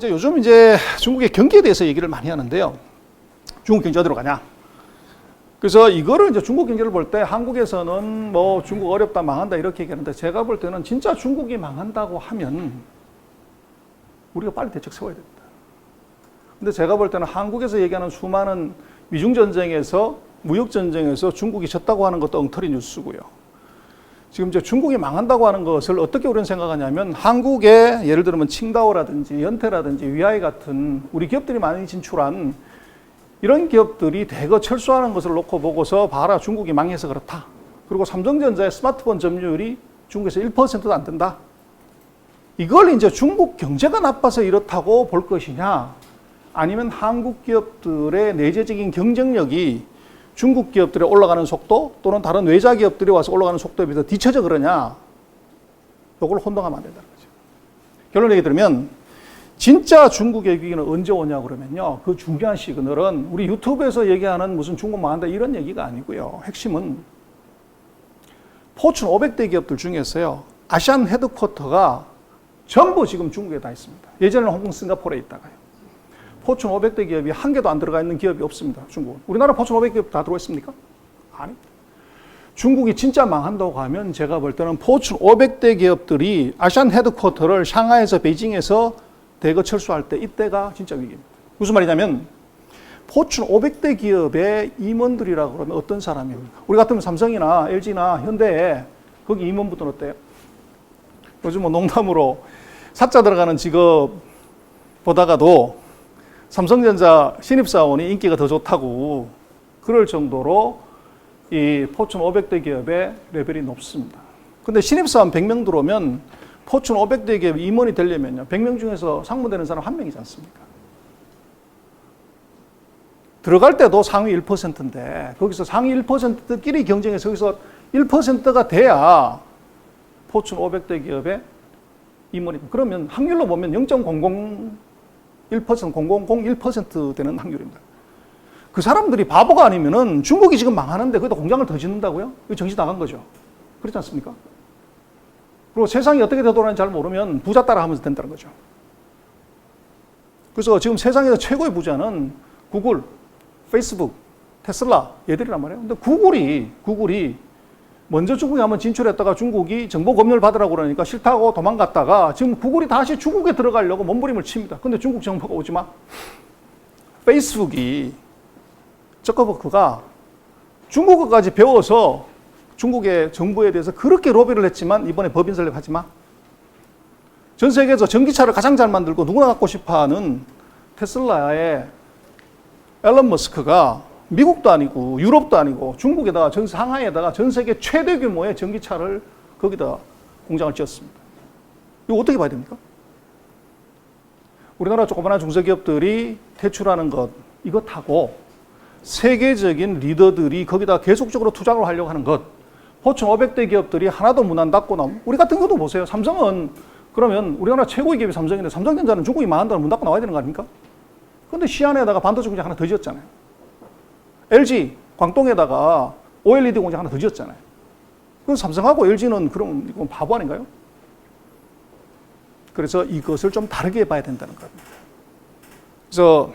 이제 요즘 이제 중국의 경기에 대해서 얘기를 많이 하는데요. 중국 경제가 어디로 가냐? 그래서 이거를 이제 중국 경제를 볼 때 한국에서는 뭐 중국 어렵다, 망한다 이렇게 얘기하는데 제가 볼 때는 진짜 중국이 망한다고 하면 우리가 빨리 대책 세워야 됩니다. 근데 제가 볼 때는 한국에서 얘기하는 수많은 미중전쟁에서, 무역전쟁에서 중국이 졌다고 하는 것도 엉터리 뉴스고요. 지금 이제 중국이 망한다고 하는 것을 어떻게 우리는 생각하냐면 한국에 예를 들면 칭다오라든지 연태라든지 위아이 같은 우리 기업들이 많이 진출한 이런 기업들이 대거 철수하는 것을 놓고 보고서 봐라 중국이 망해서 그렇다. 그리고 삼성전자의 스마트폰 점유율이 중국에서 1%도 안 된다. 이걸 이제 중국 경제가 나빠서 이렇다고 볼 것이냐 아니면 한국 기업들의 내재적인 경쟁력이 중국 기업들이 올라가는 속도 또는 다른 외자 기업들이 와서 올라가는 속도에 비해서 뒤처져 그러냐 이걸 혼동하면 안 된다는 거죠. 결론 얘기 들으면 진짜 중국의 위기는 언제 오냐 그러면요. 그 중요한 시그널은 우리 유튜브에서 얘기하는 무슨 중국 망한다 이런 얘기가 아니고요. 핵심은 포춘 500대 기업들 중에서요. 아시안 헤드쿼터가 전부 지금 중국에 다 있습니다. 예전에는 홍콩, 싱가포르에 있다가요. 포춘 500대 기업이 한 개도 안 들어가 있는 기업이 없습니다. 중국은. 우리나라 포춘 500기업 다 들어와 있습니까? 아니. 중국이 진짜 망한다고 하면 제가 볼 때는 포춘 500대 기업들이 아시안 헤드쿼터를 상하이에서 베이징에서 대거 철수할 때 이때가 진짜 위기입니다. 무슨 말이냐면 포춘 500대 기업의 임원들이라고 그러면 어떤 사람입니까? 우리 같으면 삼성이나 LG나 현대에 거기 임원분들은 어때요? 요즘 뭐 농담으로 사자 들어가는 직업 보다가도 삼성전자 신입사원이 인기가 더 좋다고 그럴 정도로 이 포춘 500대 기업의 레벨이 높습니다. 근데 신입사원 100명 들어오면 포춘 500대 기업 임원이 되려면요. 100명 중에서 상무되는 사람 1명이지 않습니까? 들어갈 때도 상위 1%인데 거기서 상위 1%끼리 경쟁해서 여기서 1%가 돼야 포춘 500대 기업의 임원입니다. 그러면 확률로 보면 0.001% 되는 확률입니다. 그 사람들이 바보가 아니면은 중국이 지금 망하는데 거기다 공장을 더 짓는다고요? 이거 정신 나간 거죠. 그렇지 않습니까? 그리고 세상이 어떻게 되돌아가는지 잘 모르면 부자 따라 하면서 된다는 거죠. 그래서 지금 세상에서 최고의 부자는 구글, 페이스북, 테슬라 얘들이란 말이에요. 근데 구글이 먼저 중국에 한번 진출했다가 중국이 정보 검열 받으라고 그러니까 싫다고 도망갔다가 지금 구글이 다시 중국에 들어가려고 몸부림을 칩니다. 근데 중국 정부가 오지 마. 페이스북이 저커버크가 중국어까지 배워서 중국의 정부에 대해서 그렇게 로비를 했지만 이번에 법인 설립하지 마. 전 세계에서 전기차를 가장 잘 만들고 누구나 갖고 싶어하는 테슬라의 앨런 머스크가 미국도 아니고 유럽도 아니고 중국에다가 상하이에다가 전 세계 최대 규모의 전기차를 거기다 공장을 지었습니다. 이거 어떻게 봐야 됩니까? 우리나라 조그마한 중소기업들이 퇴출하는 것 이거 타고 세계적인 리더들이 거기다 계속적으로 투자를 하려고 하는 것 포춘 500대 기업들이 하나도 문 안 닫고 나오면 우리 같은 것도 보세요. 삼성은 그러면 우리나라 최고의 기업이 삼성인데 삼성전자는 중국이 망한다면 문 닫고 나와야 되는 거 아닙니까? 그런데 시안에다가 반도체 공장 하나 더 지었잖아요. LG 광동에다가 OLED 공장 하나 더 지었잖아요. 그럼 삼성하고 LG는 그럼 이건 바보 아닌가요? 그래서 이것을 좀 다르게 봐야 된다는 겁니다. 그래서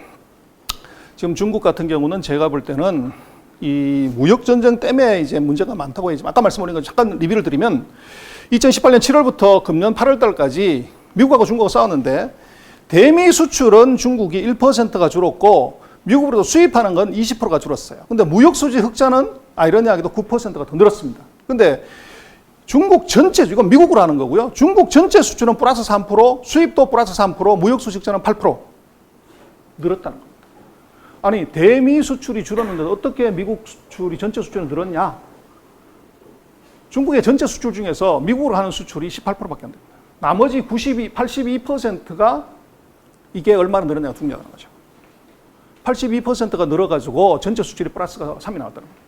지금 중국 같은 경우는 제가 볼 때는 이 무역 전쟁 때문에 이제 문제가 많다고 했지만 아까 말씀드린 거 잠깐 리뷰를 드리면 2018년 7월부터 금년 8월 달까지 미국하고 중국하고 싸웠는데 대미 수출은 중국이 1%가 줄었고 미국으로도 수입하는 건 20%가 줄었어요. 근데 무역 수지 흑자는 아이러니하게도 9%가 더 늘었습니다. 근데 중국 전체, 이건 미국으로 하는 거고요. 중국 전체 수출은 플러스 3%, 수입도 플러스 3%, 무역 수지 흑자는 8% 늘었다는 겁니다. 아니, 대미 수출이 줄었는데 어떻게 미국 수출이 전체 수출은 늘었냐? 중국의 전체 수출 중에서 미국으로 하는 수출이 18%밖에 안 됩니다. 나머지 82%가 이게 얼마나 늘었냐가 중요하다는 거죠. 82%가 늘어가지고 전체 수출이 플러스가 3이 나왔다는 겁니다.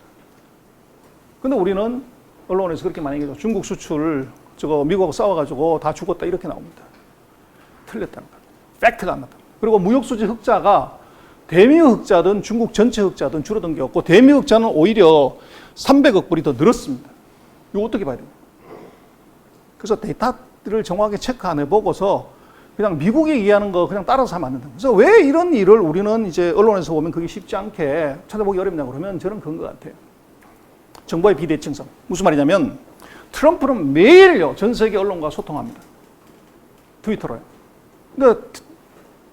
근데 우리는 언론에서 그렇게 많이 얘기하죠. 중국 수출 저거 미국하고 싸워가지고 다 죽었다 이렇게 나옵니다. 틀렸다는 거예요. 팩트가 안 났다. 그리고 무역 수지 흑자가 대미 흑자든 중국 전체 흑자든 줄어든 게 없고 대미 흑자는 오히려 300억 불이 더 늘었습니다. 이거 어떻게 봐야 됩니까? 그래서 데이터를 정확하게 체크 안 해보고서 그냥 미국이 얘기하는 거 그냥 따라서 하면 안 된다. 그래서 왜 이런 일을 우리는 이제 언론에서 보면 그게 쉽지 않게 찾아보기 어렵냐 그러면 저는 그런 것 같아요. 정보의 비대칭성. 무슨 말이냐면 트럼프는 매일요 전 세계 언론과 소통합니다. 트위터로요. 그러니까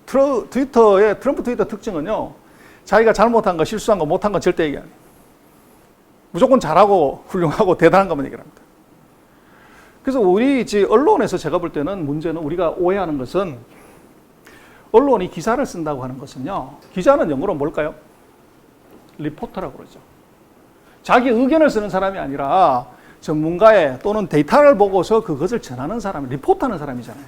트럼프 트위터 특징은요, 자기가 잘못한 거, 실수한 거, 못한 거 절대 얘기 안 해요. 무조건 잘하고 훌륭하고 대단한 것만 얘기를 합니다. 그래서 우리 이제 언론에서 제가 볼 때는 문제는 우리가 오해하는 것은 언론이 기사를 쓴다고 하는 것은요, 기자는 영어로 뭘까요? 리포터라고 그러죠. 자기 의견을 쓰는 사람이 아니라 전문가의 또는 데이터를 보고서 그것을 전하는 사람, 리포트하는 사람이잖아요.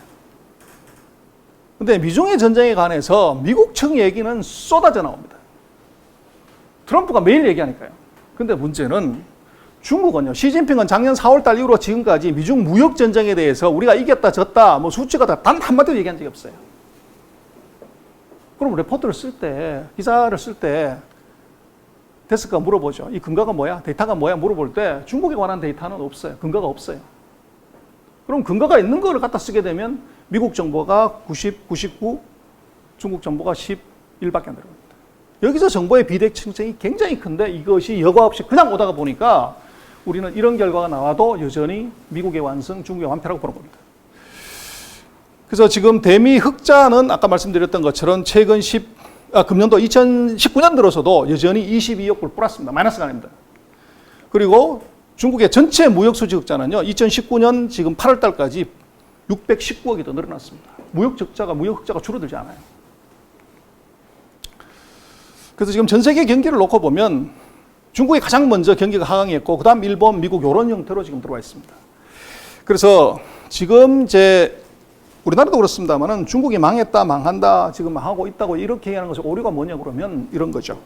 근데 미중의 전쟁에 관해서 미국 측 얘기는 쏟아져 나옵니다. 트럼프가 매일 얘기하니까요. 근데 문제는 중국은요, 시진핑은 작년 4월 달 이후로 지금까지 미중 무역 전쟁에 대해서 우리가 이겼다 졌다 뭐 수치가 단 한마디도 얘기한 적이 없어요. 그럼 리포트를 쓸 때, 기사를 쓸 때 데스크가 물어보죠. 이 근거가 뭐야? 데이터가 뭐야? 물어볼 때 중국에 관한 데이터는 없어요. 근거가 없어요. 그럼 근거가 있는 거를 갖다 쓰게 되면 미국 정보가 90, 99, 중국 정보가 11밖에 안 들어갑니다. 여기서 정보의 비대칭성이 굉장히 큰데 이것이 여과 없이 그냥 오다가 보니까 우리는 이런 결과가 나와도 여전히 미국의 완성, 중국의 완패라고 보는 겁니다. 그래서 지금 대미 흑자는 아까 말씀드렸던 것처럼 최근 금년도 2019년 들어서도 여전히 22억 불 플러스입니다. 마이너스가 아닙니다. 그리고 중국의 전체 무역 수지 흑자는요, 2019년 지금 8월 달까지 619억이 더 늘어났습니다. 무역 흑자가 줄어들지 않아요. 그래서 지금 전 세계 경기를 놓고 보면 중국이 가장 먼저 경기가 하강했고, 그 다음 일본, 미국 이런 형태로 지금 들어와 있습니다. 그래서 지금 이제 우리나라도 그렇습니다만은 중국이 망했다, 망한다, 지금 망하고 있다고 이렇게 얘기하는 것의 오류가 뭐냐 그러면 이런 거죠.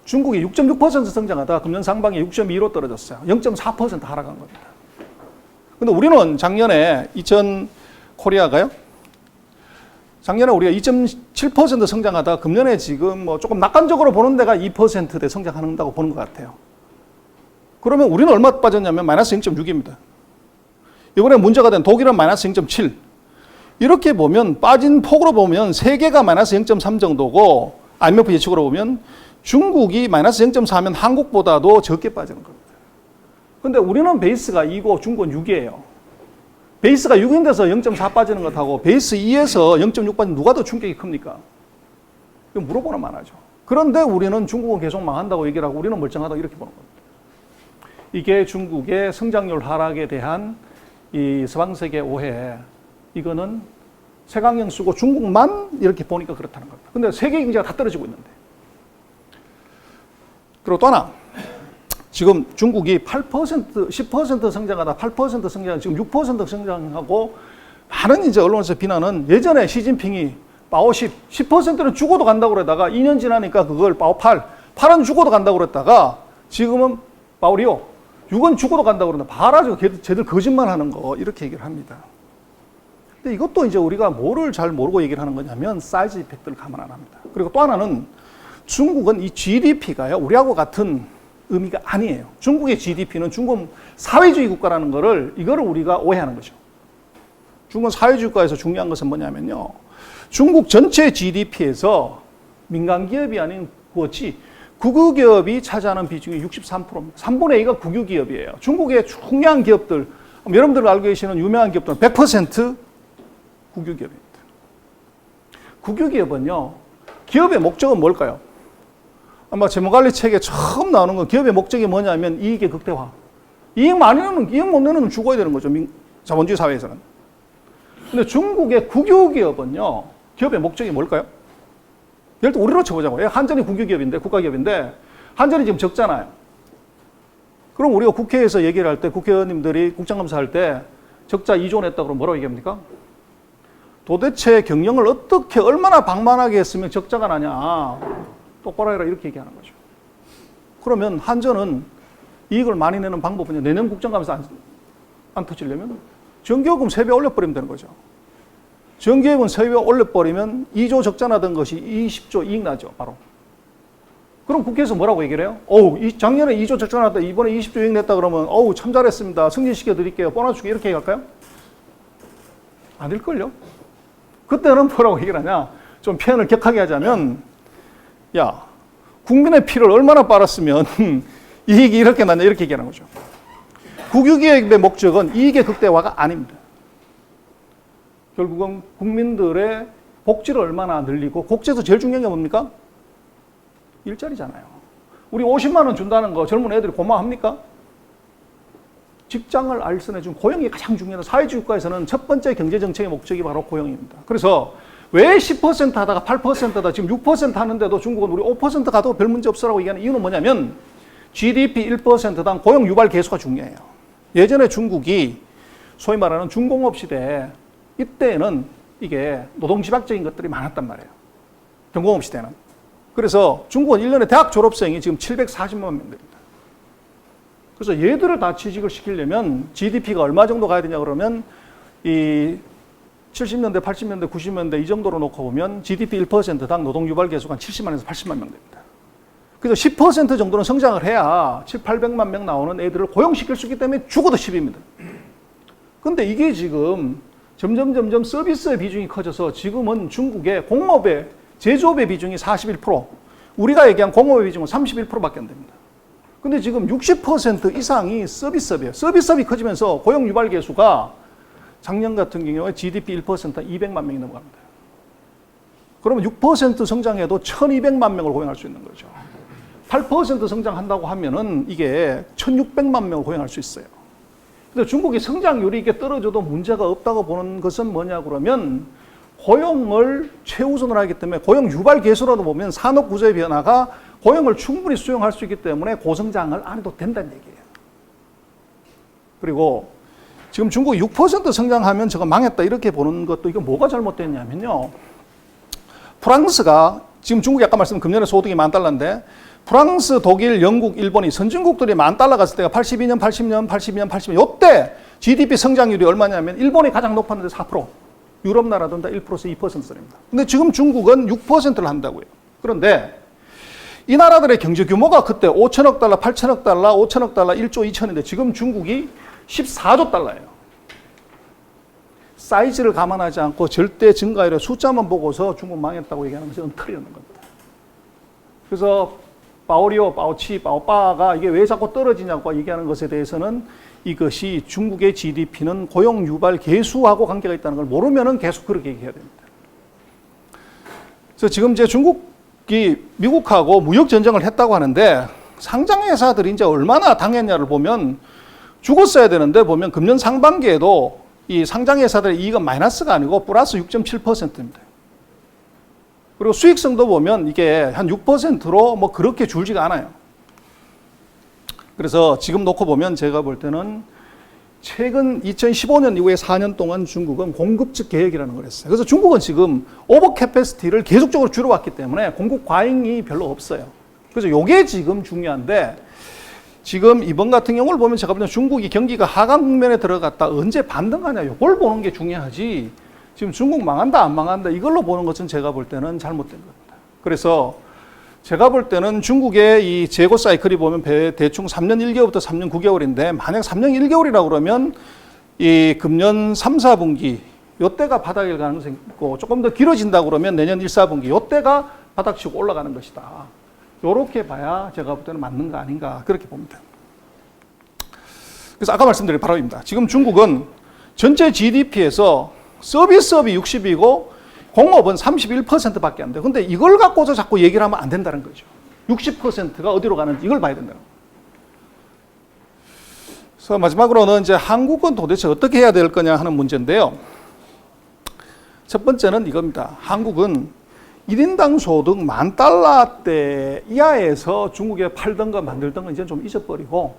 중국이 6.6% 성장하다 금년 상반기에 6.2로 떨어졌어요. 0.4% 하락한 겁니다. 근데 우리는 작년에 코리아가요? 작년에 우리가 2.7% 성장하다 금년에 지금 뭐 조금 낙관적으로 보는 데가 2%대 성장한다고 보는 것 같아요. 그러면 우리는 얼마 빠졌냐면 마이너스 0.6입니다. 이번에 문제가 된 독일은 마이너스 0.7. 이렇게 보면 빠진 폭으로 보면 세계가 마이너스 0.3 정도고 IMF 예측으로 보면 중국이 마이너스 0.4면 한국보다도 적게 빠지는 겁니다. 근데 우리는 베이스가 2고 중국은 6이에요. 베이스가 6인 데서 0.4 빠지는 것하고 베이스 2에서 0.6 빠지면 누가 더 충격이 큽니까? 이거 물어보는 만하죠. 그런데 우리는 중국은 계속 망한다고 얘기를 하고 우리는 멀쩡하다고 이렇게 보는 겁니다. 이게 중국의 성장률 하락에 대한 이 서방세계 오해, 이거는 색안경 쓰고 중국만 이렇게 보니까 그렇다는 겁니다. 근데 세계 경제가 다 떨어지고 있는데. 그리고 또 하나, 지금 중국이 8%, 10% 성장하다 8% 성장, 지금 6% 성장하고 많은 이제 언론에서 비난은 예전에 시진핑이 파오 10%는 죽어도 간다고 그러다가 2년 지나니까 그걸 파오 8은 죽어도 간다고 그랬다가 지금은 파오 리오, 6은 죽어도 간다고 그런다. 봐라죠. 쟤들 거짓말 하는 거. 이렇게 얘기를 합니다. 근데 이것도 이제 우리가 뭐를 잘 모르고 얘기를 하는 거냐면 사이즈 이펙트를 감안 안 합니다. 그리고 또 하나는 중국은 이 GDP가요, 우리하고 같은 의미가 아니에요. 중국의 GDP는 중국 사회주의 국가라는 이거를 우리가 오해하는 거죠. 중국은 사회주의 국가에서 중요한 것은 뭐냐면요, 중국 전체 GDP에서 민간 기업이 아닌 국유기업이 차지하는 비중이 63%입니다. 3분의 2가 국유기업이에요. 중국의 중요한 기업들, 여러분들 알고 계시는 유명한 기업들은 100% 국유기업입니다. 국유기업은요, 기업의 목적은 뭘까요? 아마 재무관리 책에 처음 나오는 건 기업의 목적이 뭐냐면 이익의 극대화. 이익 못 내는 죽어야 되는 거죠. 자본주의 사회에서는. 근데 중국의 국유기업은요, 기업의 목적이 뭘까요? 예를 들어 우리로 쳐보자고요. 한전이 국유기업인데, 국가기업인데 한전이 지금 적잖아요. 그럼 우리가 국회에서 얘기를 할 때, 국회의원님들이 국정감사할 때 적자 2조 냈다 그러면 뭐라고 얘기합니까? 도대체 경영을 어떻게 얼마나 방만하게 했으면 적자가 나냐, 똑바로 해라, 이렇게 얘기하는 거죠. 그러면 한전은 이익을 많이 내는 방법은요, 내년 국정감사 안 터지려면 정기요금 3배 올려버리면 되는 거죠. 정기요금 3배 올려버리면 2조 적자 나던 것이 20조 이익 나죠, 바로. 그럼 국회에서 뭐라고 얘기를 해요? 작년에 2조 적자 났다, 이번에 20조 이익 냈다 그러면 참 잘했습니다, 승진시켜 드릴게요, 보너스 주게, 이렇게 얘기할까요? 아닐걸요? 그때는 뭐라고 얘기를 하냐? 좀 표현을 격하게 하자면, 야, 국민의 피를 얼마나 빨았으면 이익이 이렇게 나냐, 이렇게 얘기하는 거죠. 국유기획의 목적은 이익의 극대화가 아닙니다. 결국은 국민들의 복지를 얼마나 늘리고, 복지에서 제일 중요한 게 뭡니까? 일자리잖아요. 우리 50만 원 준다는 거 젊은 애들이 고마워합니까? 직장을 알선해준 고용이 가장 중요하다. 사회주의 국가에서는 첫 번째 경제정책의 목적이 바로 고용입니다. 그래서 왜 10% 하다가 8% 하다 지금 6% 하는데도 중국은 우리 5% 가도 별 문제 없어라고 얘기하는 이유는 뭐냐면 GDP 1%당 고용 유발 계수가 중요해요. 예전에 중국이 소위 말하는 중공업 시대에 이때는 이게 노동집약적인 것들이 많았단 말이에요. 경공업 시대는. 그래서 중국은 1년에 대학 졸업생이 지금 740만 명 됩니다. 그래서 얘들을 다 취직을 시키려면 GDP가 얼마 정도 가야 되냐 그러면 이 70년대, 80년대, 90년대 이 정도로 놓고 보면 GDP 1%당 노동 유발 계수가 한 70만에서 80만 명 됩니다. 그래서 10% 정도는 성장을 해야 7, 800만 명 나오는 애들을 고용시킬 수 있기 때문에 죽어도 10입니다. 근데 이게 지금 점점 서비스의 비중이 커져서 지금은 중국의 공업의 제조업의 비중이 41%, 우리가 얘기한 공업의 비중은 31%밖에 안 됩니다. 근데 지금 60% 이상이 서비스업이에요. 서비스업이 커지면서 고용 유발 계수가 작년 같은 경우에 GDP 1% 200만 명이 넘어갑니다. 그러면 6% 성장해도 1200만 명을 고용할 수 있는 거죠. 8% 성장한다고 하면은 이게 1600만 명을 고용할 수 있어요. 근데 중국이 성장률이 이게 떨어져도 문제가 없다고 보는 것은 뭐냐 그러면 고용을 최우선으로 하기 때문에 고용 유발 계수라도 보면 산업 구조의 변화가 고용을 충분히 수용할 수 있기 때문에 고성장을 안 해도 된다는 얘기예요. 그리고 지금 중국이 6% 성장하면 저거 망했다 이렇게 보는 것도 이거 뭐가 잘못됐냐면요. 프랑스가 지금 중국이 아까 말씀드린 금년에 소득이 $10,000인데 프랑스, 독일, 영국, 일본이 선진국들이 $10,000 갔을 때가 82년, 80년 이때 GDP 성장률이 얼마냐면 일본이 가장 높았는데 4%, 유럽 나라들은 다 1%에서 2%입니다. 근데 지금 중국은 6%를 한다고요. 그런데 이 나라들의 경제 규모가 그때 5천억 달러, 8천억 달러, 5천억 달러, 1조 2천인데 지금 중국이 14조 달러예요. 사이즈를 감안하지 않고 절대 증가율의 숫자만 보고서 중국 망했다고 얘기하는 것이 엉터리였는 겁니다. 그래서 바오리오, 바오치, 바오빠가 이게 왜 자꾸 떨어지냐고 얘기하는 것에 대해서는 이것이 중국의 GDP는 고용 유발 계수하고 관계가 있다는 걸 모르면은 계속 그렇게 얘기해야 됩니다. 그래서 지금 이제 중국이 미국하고 무역 전쟁을 했다고 하는데 상장회사들이 이제 얼마나 당했냐를 보면 죽었어야 되는데 보면 금년 상반기에도 이 상장회사들의 이익은 마이너스가 아니고 플러스 6.7%입니다. 그리고 수익성도 보면 이게 한 6%로 뭐 그렇게 줄지가 않아요. 그래서 지금 놓고 보면 제가 볼 때는 최근 2015년 이후에 4년 동안 중국은 공급측 계획이라는 걸 했어요. 그래서 중국은 지금 오버 캐패시티를 계속적으로 줄여왔기 때문에 공급 과잉이 별로 없어요. 그래서 이게 지금 중요한데 지금 이번 같은 경우를 보면 제가 볼 때는 중국이 경기가 하강 국면에 들어갔다 언제 반등하냐 이걸 보는 게 중요하지 지금 중국 망한다 안 망한다 이걸로 보는 것은 제가 볼 때는 잘못된 겁니다. 그래서 제가 볼 때는 중국의 이 재고 사이클이 보면 대충 3년 1개월부터 3년 9개월인데 만약 3년 1개월이라고 그러면 이 금년 3, 4분기 이때가 바닥일 가능성이 있고 조금 더 길어진다고 그러면 내년 1, 4분기 이때가 바닥치고 올라가는 것이다. 이렇게 봐야 제가 볼 때는 맞는 거 아닌가 그렇게 봅니다. 그래서 아까 말씀드린 바로입니다. 지금 중국은 전체 GDP에서 서비스업이 60이고 공업은 31%밖에 안 돼요. 근데 이걸 갖고서 자꾸 얘기를 하면 안 된다는 거죠. 60%가 어디로 가는지 이걸 봐야 된다는 거예요. 그래서 마지막으로는 이제 한국은 도대체 어떻게 해야 될 거냐 하는 문제인데요. 첫 번째는 이겁니다. 한국은 1인당 소득 $10,000대 이하에서 중국에 팔던 거 만들던 거 이제 좀 잊어버리고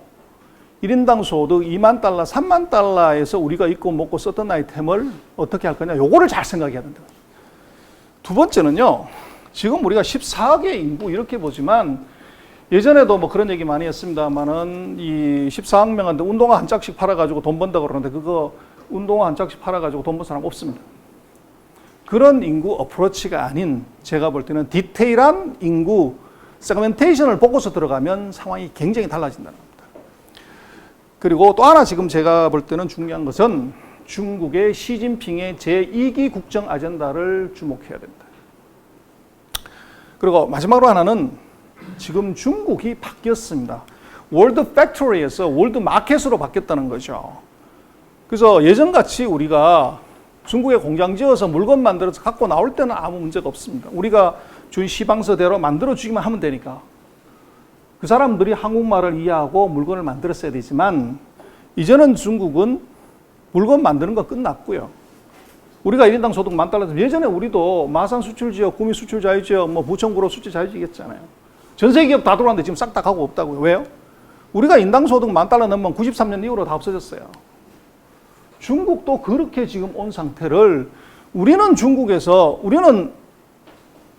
1인당 소득 $20,000, $30,000에서 우리가 입고 먹고 썼던 아이템을 어떻게 할 거냐 요거를 잘 생각해야 된다. 두 번째는요. 지금 우리가 14억의 인구 이렇게 보지만 예전에도 뭐 그런 얘기 많이 했습니다만은 이 14억 명한테 운동화 한 짝씩 팔아가지고 돈 번다고 그러는데 그거 운동화 한 짝씩 팔아가지고 돈 번 사람 없습니다. 그런 인구 어프로치가 아닌 제가 볼 때는 디테일한 인구 세그멘테이션을 보고서 들어가면 상황이 굉장히 달라진다는 겁니다. 그리고 또 하나 지금 제가 볼 때는 중요한 것은 중국의 시진핑의 제2기 국정 아젠다를 주목해야 된다. 그리고 마지막으로 하나는 지금 중국이 바뀌었습니다. 월드 팩토리에서 월드 마켓으로 바뀌었다는 거죠. 그래서 예전같이 우리가 중국에 공장 지어서 물건 만들어서 갖고 나올 때는 아무 문제가 없습니다. 우리가 준 시방서대로 만들어주기만 하면 되니까. 그 사람들이 한국말을 이해하고 물건을 만들었어야 되지만 이제는 중국은 물건 만드는 거 끝났고요. 우리가 1인당 소득 $10,000. 예전에 우리도 마산 수출지역, 구미 수출자유지역, 뭐 부천구로 수출자유지역이었잖아요. 전 세계 기업 다 들어왔는데 지금 싹 다 가고 없다고요. 왜요? 우리가 인당 소득 $10,000 넘으면 93년 이후로 다 없어졌어요. 중국도 그렇게 지금 온 상태를 우리는 중국에서 우리는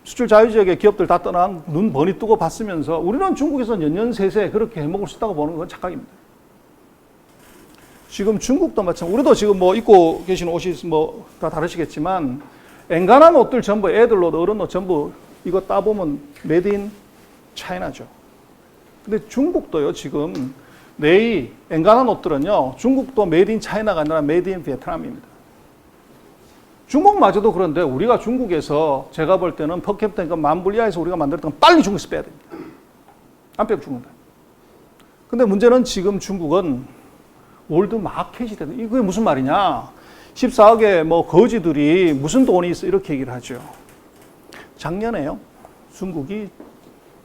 수출 자유지역의 기업들 다 떠나 눈 번이 뜨고 봤으면서 우리는 중국에서 연년세세 그렇게 해먹을 수 있다고 보는 건 착각입니다. 지금 중국도 마찬가지. 우리도 지금 뭐 입고 계신 옷이 뭐 다 다르시겠지만 엔간한 옷들 전부 애들 옷, 어른 옷 전부 이거 따보면 메이드 인 차이나죠. 근데 중국도요 지금 내이 엔간한 옷들은요 중국도 메이드 인 차이나가 아니라 메이드 인 베트남입니다. 중국마저도 그런데 우리가 중국에서 제가 볼 때는 퍼캡ita $10,000 이하에서 우리가 만들었던 건 빨리 중국에서 빼야 됩니다. 안 빼고 죽는다. 근데 문제는 지금 중국은 월드 마켓이 되는, 이게 무슨 말이냐? 14억의 뭐 거지들이 무슨 돈이 있어 이렇게 얘기를 하죠. 작년에요 중국이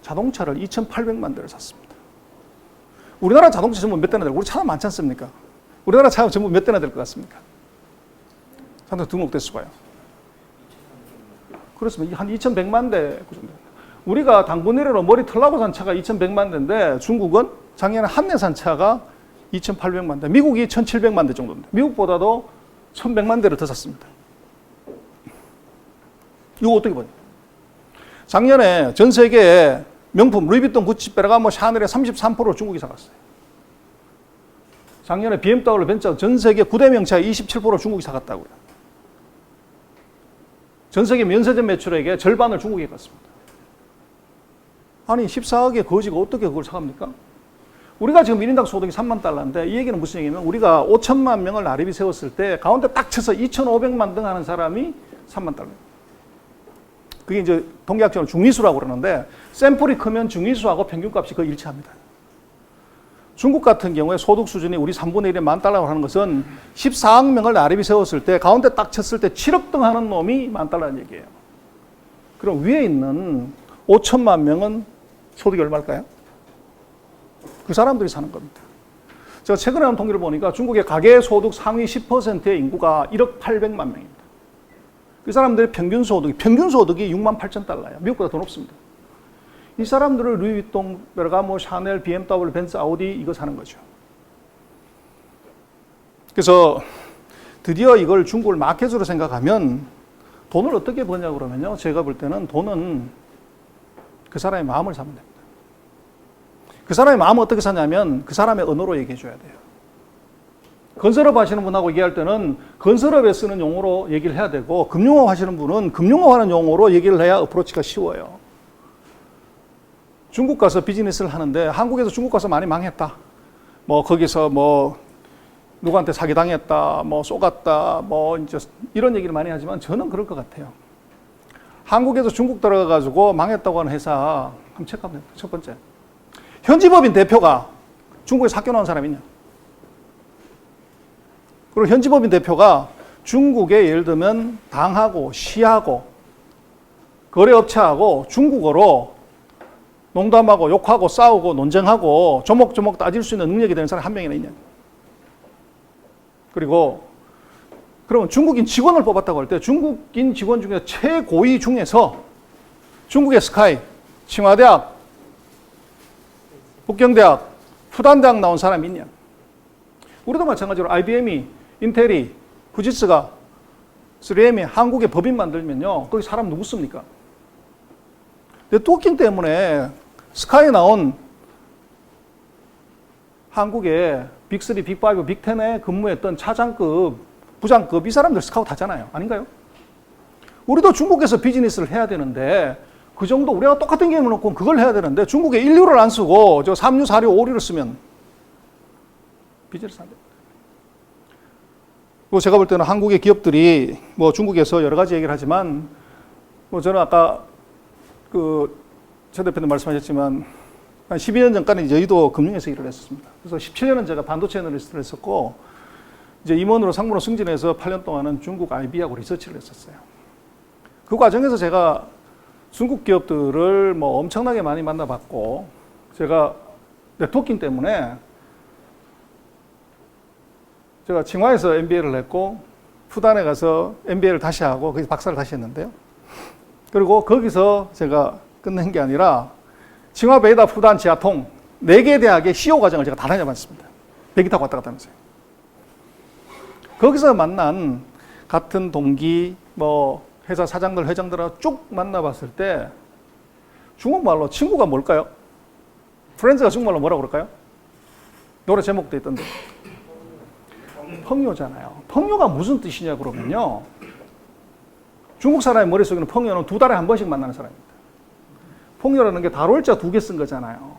자동차를 2,800만 대를 샀습니다. 우리나라 자동차 전부 몇 대나 될까요? 우리 차가 많지 않습니까? 우리나라 차 전부 몇 대나 될 것 같습니까? 상당히 등록대수 봐요. 그렇습니다. 한 2,100만 대 그 정도. 우리가 당분이래로 머리 털라고 산 차가 2,100만 대인데 중국은 작년에 한 해 산 차가 2,800만 대. 미국이 1,700만 대 정도인데 미국보다도 1,100만 대를 더 샀습니다. 이거 어떻게 보냐? 작년에 전 세계에 명품 루이비통, 구찌, 베르가모, 샤넬의 33%를 중국이 사갔어요. 작년에 BMW, 벤츠 전 세계 9대 명차의 27%를 중국이 사갔다고요. 전 세계 면세점 매출액의 절반을 중국에 갔습니다. 아니 14억의 거지가 어떻게 그걸 사갑니까? 우리가 지금 1인당 소득이 $30,000인데 이 얘기는 무슨 얘기냐면 우리가 5천만 명을 나름이 세웠을 때 가운데 딱 쳐서 2,500만 등 하는 사람이 $30,000. 그게 이제 통계학적으로 중위수라고 그러는데 샘플이 크면 중위수하고 평균값이 거의 일치합니다. 중국 같은 경우에 소득 수준이 우리 3분의 1의 $10,000라고 하는 것은 14억 명을 나름이 세웠을 때 가운데 딱 쳤을 때 7억 등 하는 놈이 $10,000라는 얘기예요. 그럼 위에 있는 5천만 명은 소득이 얼마일까요? 그 사람들이 사는 겁니다. 제가 최근에 한 통계를 보니까 중국의 가계 소득 상위 10%의 인구가 1억 800만 명입니다. 그 사람들의 평균 소득이 $68,000예요. 미국보다 더 높습니다. 이 사람들을 루이비통, 베르가모, 샤넬, BMW, 벤츠, 아우디 이거 사는 거죠. 그래서 드디어 이걸 중국을 마켓으로 생각하면 돈을 어떻게 버냐고 그러면요. 제가 볼 때는 돈은 그 사람의 마음을 사면 됩니다. 그 사람의 마음을 어떻게 사냐면 그 사람의 언어로 얘기해 줘야 돼요. 건설업 하시는 분하고 얘기할 때는 건설업에 쓰는 용어로 얘기를 해야 되고 금융업 하시는 분은 금융업 하는 용어로 얘기를 해야 어프로치가 쉬워요. 중국 가서 비즈니스를 하는데 한국에서 중국 가서 많이 망했다. 뭐 거기서 뭐 누구한테 사기당했다, 뭐 쏘갔다, 뭐 이제 이런 얘기를 많이 하지만 저는 그럴 것 같아요. 한국에서 중국 들어가가지고 망했다고 하는 회사 한번 체크하면 됩니다. 첫 번째. 현지법인 대표가 중국에서 학교 나온 사람이 있냐? 그리고 현지법인 대표가 중국에 예를 들면 당하고 시하고 거래업체하고 중국어로 농담하고 욕하고 싸우고 논쟁하고 조목조목 따질 수 있는 능력이 되는 사람이 한 명이나 있냐? 그리고 그러면 중국인 직원을 뽑았다고 할 때 중국인 직원 중에 최고위 중에서 중국의 스카이,清华대학, 북경대학, 푸단대학 나온 사람이 있냐? 우리도 마찬가지로 IBM이, 인텔이, 후지스가, 3M이 한국에 법인 만들면요. 거기 사람 누구 씁니까? 네트워킹 때문에 스카이 나온 한국의 빅3, 빅5, 빅10에 근무했던 차장급, 부장급 이 사람들 스카우트 하잖아요. 아닌가요? 우리도 중국에서 비즈니스를 해야 되는데 그 정도 우리가 똑같은 게임을 놓고 그걸 해야 되는데 중국에 인류를 안 쓰고 저 3류, 4류, 5류를 쓰면 비즈니스 안 됩니다. 뭐 제가 볼 때는 한국의 기업들이 뭐 중국에서 여러 가지 얘기를 하지만 뭐 저는 아까 최 대표님 말씀하셨지만 한 12년 전까지 여의도 금융에서 일을 했었습니다. 그래서 17년은 제가 반도체 애널리스트를 했었고 이제 임원으로 상무로 승진해서 8년 동안은 중국 IB하고 리서치를 했었어요. 그 과정에서 제가 중국 기업들을 뭐 엄청나게 많이 만나봤고 제가 네트워킹 때문에 제가 칭화에서 MBA를 했고 푸단에 가서 MBA를 다시 하고 거기서 박사를 다시 했는데요. 그리고 거기서 제가 끝낸 게 아니라 칭화, 베이다, 푸단, 지하통 4개 대학의 CEO 과정을 제가 다 다녀봤습니다. 비행기 타고 왔다 갔다 하면서요. 거기서 만난 같은 동기, 뭐 회사 사장들, 회장들하고 쭉 만나봤을 때 중국말로 친구가 뭘까요? 프렌즈가 중국말로 뭐라고 그럴까요? 노래 제목도 있던데. 펑요잖아요. 펑요가 무슨 뜻이냐 그러면요. 중국 사람의 머릿속에는 펑요는 2달에 한 번씩 만나는 사람입니다. 펑요라는 게 달월자 2개 쓴 거잖아요.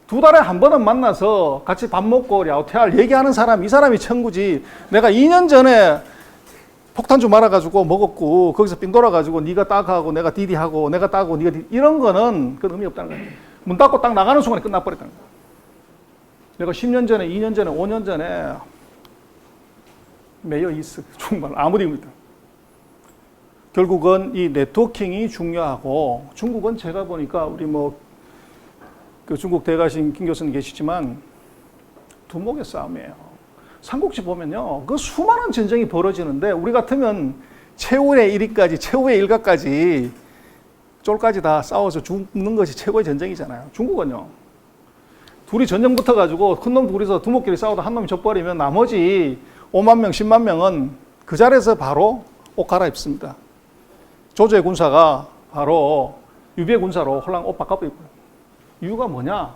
2달에 한 번은 만나서 같이 밥 먹고 랴오태알 얘기하는 사람, 이 사람이 친구지. 내가 2년 전에 폭탄주 말아가지고 먹었고 거기서 삥 돌아가지고 네가 딱하고 내가 디디하고 내가 따고 네가 디디 이런 거는 그 의미 없다는 거예요. 문 닫고 딱 나가는 순간에 끝나버렸다는 거예요. 내가 10년 전에, 2년 전에, 5년 전에 메이어 이스 정말 아무 의미도. 결국은 이 네트워킹이 중요하고 중국은 제가 보니까 우리 그 중국 대가신 김 교수님 계시지만 두목의 싸움이에요. 삼국지 보면요, 그 수많은 전쟁이 벌어지는데 우리 같으면 최후의 1위까지, 최후의 일가까지 쫄까지 다 싸워서 죽는 것이 최고의 전쟁이잖아요. 중국은요, 둘이 전쟁 붙어가지고 큰 놈 둘이서 두목끼리 싸우다 한 놈이 져버리면 나머지 5만 명, 10만 명은 그 자리에서 바로 옷 갈아입습니다. 조조의 군사가 바로 유비의 군사로 홀랑 옷 바꿔입고요. 이유가 뭐냐?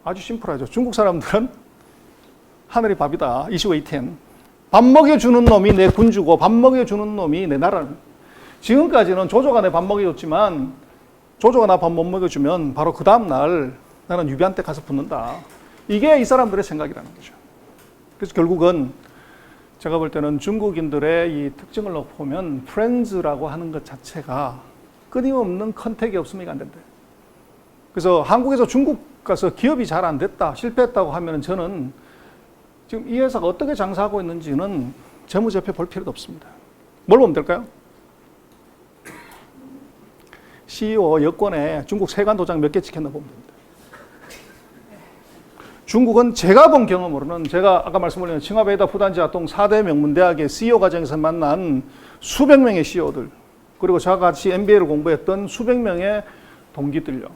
아주 심플하죠. 중국 사람들은 하늘이 밥이다. 이시웨이텐. 밥 먹여주는 놈이 내 군주고 밥 먹여주는 놈이 내 나라는. 지금까지는 조조가 내 밥 먹여줬지만 조조가 나 밥 못 먹여주면 바로 그 다음날 나는 유비한테 가서 붙는다. 이게 이 사람들의 생각이라는 거죠. 그래서 결국은 제가 볼 때는 중국인들의 이 특징을 놓고 보면 프렌즈라고 하는 것 자체가 끊임없는 컨택이 없으면 안 된다. 그래서 한국에서 중국 가서 기업이 잘 안 됐다, 실패했다고 하면 저는 지금 이 회사가 어떻게 장사하고 있는지는 재무제표 볼 필요도 없습니다. 뭘 보면 될까요? CEO 여권에 중국 세관 도장 몇 개 찍혔나 보면 됩니다. 중국은 제가 본 경험으로는 제가 아까 말씀드린 칭화베이다 푸단지아동 4대 명문대학의 CEO 과정에서 만난 수백 명의 CEO들 그리고 저와 같이 MBA를 공부했던 수백 명의 동기들요.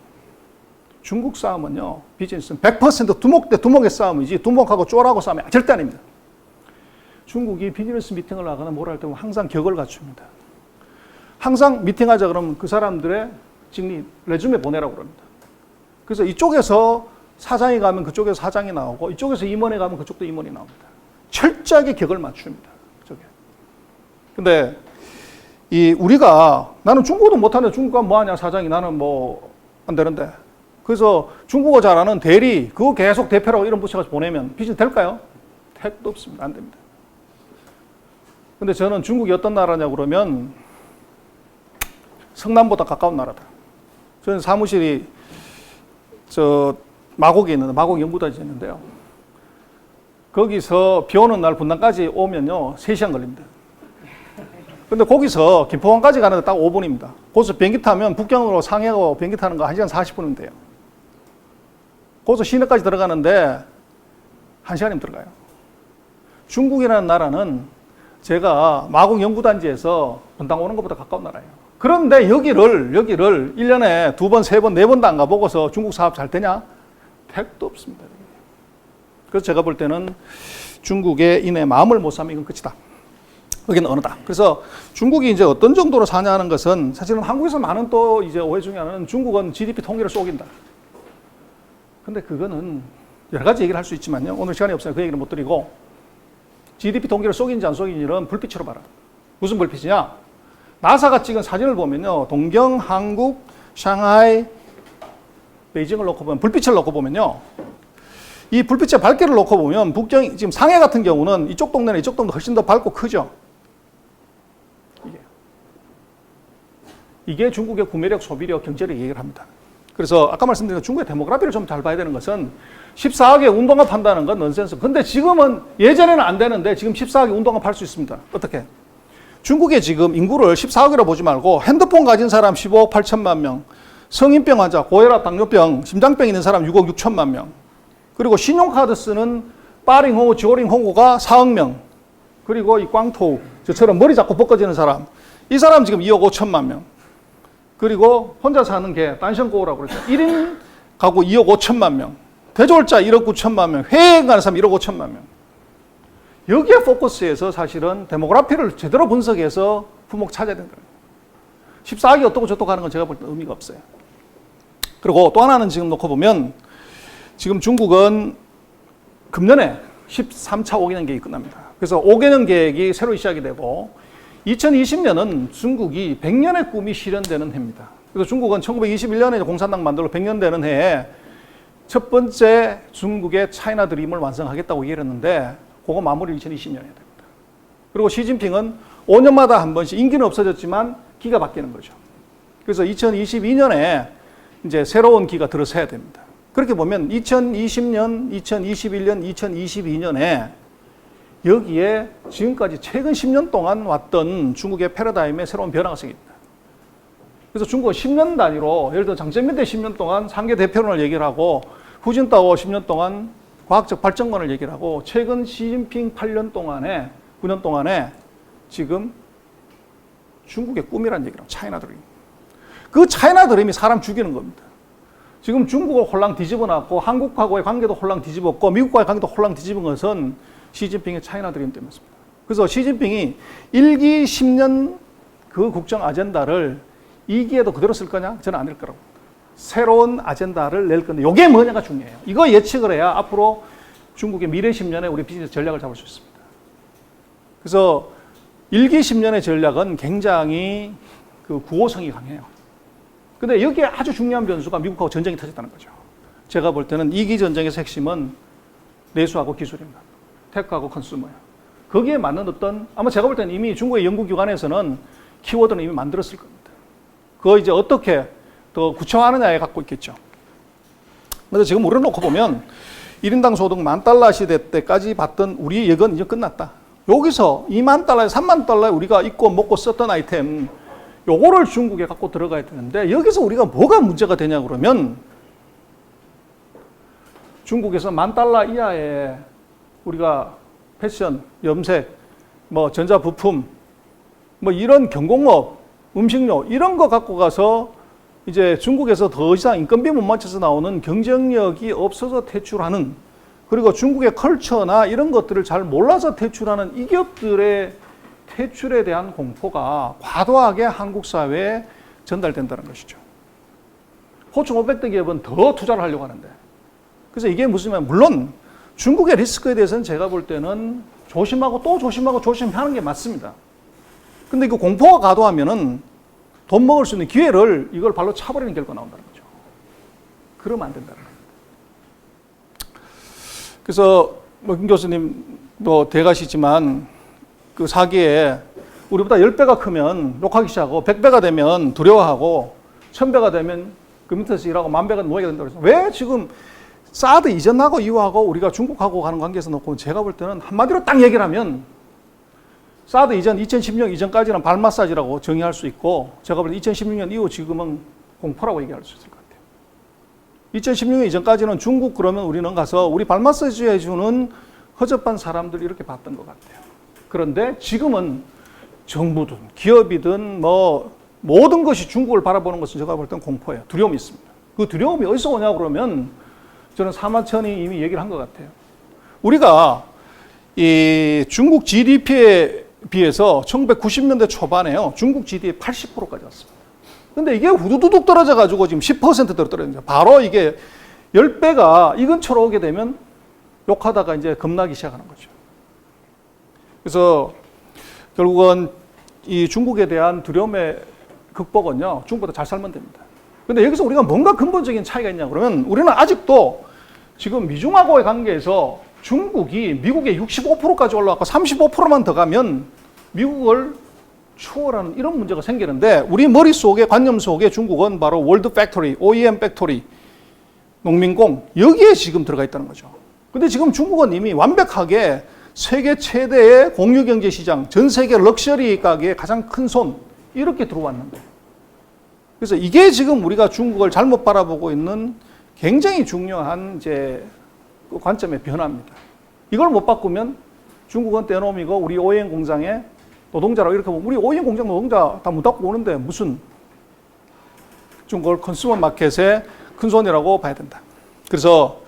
중국 싸움은요, 비즈니스는 100% 두목 대 두목의 싸움이지 두목하고 쫄하고 싸움이 절대 아닙니다. 중국이 비즈니스 미팅을 하거나 뭘 할 때 항상 격을 갖춥니다. 항상 미팅하자 그러면 그 사람들의 직리, 레주메 보내라고 그럽니다. 그래서 이쪽에서 사장이 가면 그쪽에서 사장이 나오고 이쪽에서 임원이 가면 그쪽도 임원이 나옵니다. 철저하게 격을 맞춥니다. 그쪽에. 근데 우리가 나는 중국어도 못하는데 중국어 뭐하냐 사장이 나는 뭐 안 되는데 그래서 중국어 잘하는 대리 그거 계속 대표라고 이름 붙여가지고 보내면 비즈니스 될까요? 택도 없습니다. 안 됩니다. 근데 저는 중국이 어떤 나라냐 그러면 성남보다 가까운 나라다. 저는 사무실이 마곡에 있는데 마곡 연구단지에 있는데요. 거기서 비 오는 날 분당까지 오면요 3시간 걸립니다. 근데 거기서 김포항까지 가는데 딱 5분입니다. 거기서 비행기 타면 북경으로 상해하고 비행기 타는 거 1시간 40분이면 돼요. 거기서 시내까지 들어가는데 1시간이면 들어가요. 중국이라는 나라는 제가 마곡 연구단지에서 분당 오는 것보다 가까운 나라예요. 그런데 여기를 1년에 2번, 3번, 4번도 안 가보고서 중국 사업 잘 되냐? 택도 없습니다. 그래서 제가 볼 때는 중국의 인의 마음을 못 사면 이건 끝이다. 여기는 어느다. 그래서 중국이 이제 어떤 정도로 사냐는 것은 사실은 한국에서 많은 또 이제 오해 중에 하나는 중국은 GDP 통계를 속인다. 근데 그거는 여러 가지 얘기를 할 수 있지만요. 오늘 시간이 없어요. 그 얘기를 못 드리고 GDP 통계를 속인지 안 속인지는 불빛으로 봐라. 무슨 불빛이냐? 나사가 찍은 사진을 보면요. 동경, 한국, 상하이, 베이징을 놓고 보면 불빛을 놓고 보면요. 이 불빛의 밝기를 놓고 보면 지금 상해 같은 경우는 이쪽 동네는 이쪽 동네 훨씬 더 밝고 크죠. 이게 중국의 구매력, 소비력, 경제력 얘기를 합니다. 그래서 아까 말씀드린 중국의 데모그래피를 좀 잘 봐야 되는 것은 14억의 운동업 한다는 건 넌센스. 근데 지금은 예전에는 안 되는데 지금 14억의 운동업 할 수 있습니다. 어떻게? 중국의 지금 인구를 14억이라 보지 말고 핸드폰 가진 사람 15억 8천만 명, 성인병 환자, 고혈압, 당뇨병, 심장병 있는 사람 6억 6천만 명, 그리고 신용카드 쓰는 빠링홍우, 지오링홍우가 4억 명, 그리고 이 꽝토우, 저처럼 머리 자꾸 벗겨지는 사람, 이 사람 지금 2억 5천만 명, 그리고 혼자 사는 게 단션고우라고 그러죠. 1인 가구 2억 5천만 명, 대졸자 1억 9천만 명, 해외여행 가는 사람 1억 5천만 명. 여기에 포커스해서 사실은 데모그래피를 제대로 분석해서 품목 찾아야 된다. 14억이 어떻고 저떻고 하는 건 제가 볼 때 의미가 없어요. 그리고 또 하나는 지금 놓고 보면 지금 중국은 금년에 13차 5개년 계획이 끝납니다. 그래서 5개년 계획이 새로 시작이 되고 2020년은 중국이 100년의 꿈이 실현되는 해입니다. 그래서 중국은 1921년에 공산당 만들고 100년 되는 해에 첫 번째 중국의 차이나 드림을 완성하겠다고 얘기를 했는데 그거 마무리를 2020년에 해야 됩니다. 그리고 시진핑은 5년마다 한 번씩 임기는 없어졌지만 기가 바뀌는 거죠. 그래서 2022년에 이제 새로운 기가 들어서야 됩니다. 그렇게 보면 2020년, 2021년, 2022년에 여기에 지금까지 최근 10년 동안 왔던 중국의 패러다임에 새로운 변화가 생깁니다. 그래서 중국은 10년 단위로 예를 들어 장제민 때 10년 동안 상계 대표론을 얘기를 하고 후진타오 10년 동안 과학적 발전관을 얘기를 하고 최근 시진핑 8년 동안에 9년 동안에 지금 중국의 꿈이라는 얘기를 하고 차이나 드림. 그 차이나 드림이 사람 죽이는 겁니다. 지금 중국을 홀랑 뒤집어놨고 한국하고의 관계도 홀랑 뒤집었고 미국과의 관계도 홀랑 뒤집은 것은 시진핑의 차이나 드림 때문이었습니다. 그래서 시진핑이 1기 10년 그 국정 아젠다를 2기에도 그대로 쓸 거냐? 저는 아닐 거라고 봅니다. 새로운 아젠다를 낼 건데 이게 뭐냐가 중요해요. 이거 예측을 해야 앞으로 중국의 미래 10년에 우리 비즈니스 전략을 잡을 수 있습니다. 그래서 1기 10년의 전략은 굉장히 그 구호성이 강해요. 근데 여기에 아주 중요한 변수가 미국하고 전쟁이 터졌다는 거죠. 제가 볼 때는 2기 전쟁의 핵심은 내수하고 기술입니다. 테크하고 컨슈머예요. 거기에 맞는 어떤 아마 제가 볼 때는 이미 중국의 연구기관에서는 키워드는 이미 만들었을 겁니다. 그거 이제 어떻게 더 구체화하느냐에 갖고 있겠죠. 그래서 지금 우리를 놓고 보면 1인당 소득 $10,000 시대 때까지 봤던 우리 예건 이제 끝났다. 여기서 $20,000, $30,000에 우리가 입고 먹고 썼던 아이템 요거를 중국에 갖고 들어가야 되는데 여기서 우리가 뭐가 문제가 되냐 그러면 중국에서 $10,000 이하의 우리가 패션, 염색, 뭐 전자부품, 뭐 이런 경공업, 음식료 이런 거 갖고 가서 이제 중국에서 더 이상 인건비 못 맞춰서 나오는 경쟁력이 없어서 퇴출하는 그리고 중국의 컬처나 이런 것들을 잘 몰라서 퇴출하는 이 기업들의 퇴출에 대한 공포가 과도하게 한국 사회에 전달된다는 것이죠. 포춘 500대 기업은 더 투자를 하려고 하는데 그래서 이게 무슨 말이냐면 물론 중국의 리스크에 대해서는 제가 볼 때는 조심하고 또 조심하고 조심하는 게 맞습니다. 근데 그 공포가 과도하면은 돈 먹을 수 있는 기회를 이걸 발로 차버리는 결과가 나온다는 거죠. 그러면 안 된다는 거예요. 그래서 김 교수님 뭐 대가시지만 그 사기에 우리보다 10배가 크면 욕하기 시작하고 100배가 되면 두려워하고 1000배가 되면 그 밑에서 일하고 10,000배가 모이게 된다고 해서 왜 지금 사드 이전하고 이후하고 우리가 중국하고 가는 관계에서 놓고 제가 볼 때는 한마디로 딱 얘기를 하면 사드 이전 2016년 이전까지는 발 마사지라고 정의할 수 있고 제가 볼 때 2016년 이후 지금은 공포라고 얘기할 수 있을 것 같아요. 2016년 이전까지는 중국 그러면 우리는 가서 우리 발 마사지 해주는 허접한 사람들 이렇게 봤던 것 같아요. 그런데 지금은 정부든 기업이든 뭐 모든 것이 중국을 바라보는 것은 제가 볼 때는 공포예요. 두려움이 있습니다. 그 두려움이 어디서 오냐 그러면 저는 사마천이 이미 얘기를 한 것 같아요. 우리가 이 중국 GDP에 비해서 1990년대 초반에요. 중국 GDP 80%까지 왔습니다. 근데 이게 후두둑 떨어져가지고 지금 10%대로 떨어집니다. 바로 이게 10배가 이 근처로 오게 되면 욕하다가 이제 겁나기 시작하는 거죠. 그래서 결국은 이 중국에 대한 두려움의 극복은요, 중국보다 잘 살면 됩니다. 근데 여기서 우리가 뭔가 근본적인 차이가 있냐 그러면 우리는 아직도 지금 미중하고의 관계에서 중국이 미국의 65%까지 올라왔고 35%만 더 가면 미국을 추월하는 이런 문제가 생기는데 우리 머릿속에 관념 속에 중국은 바로 월드 팩토리, OEM 팩토리, 농민공 여기에 지금 들어가 있다는 거죠. 근데 지금 중국은 이미 완벽하게 세계 최대의 공유경제 시장, 전 세계 럭셔리 가게의 가장 큰 손 이렇게 들어왔는데 그래서 이게 지금 우리가 중국을 잘못 바라보고 있는 굉장히 중요한 이제 그 관점의 변화입니다. 이걸 못 바꾸면 중국은 떼놈이고 우리 OEM 공장에 노동자라고 이렇게 보면 우리 OEM 공장 노동자 다 문 닫고 오는데 무슨 중국을 컨슈머 마켓의 큰 손이라고 봐야 된다. 그래서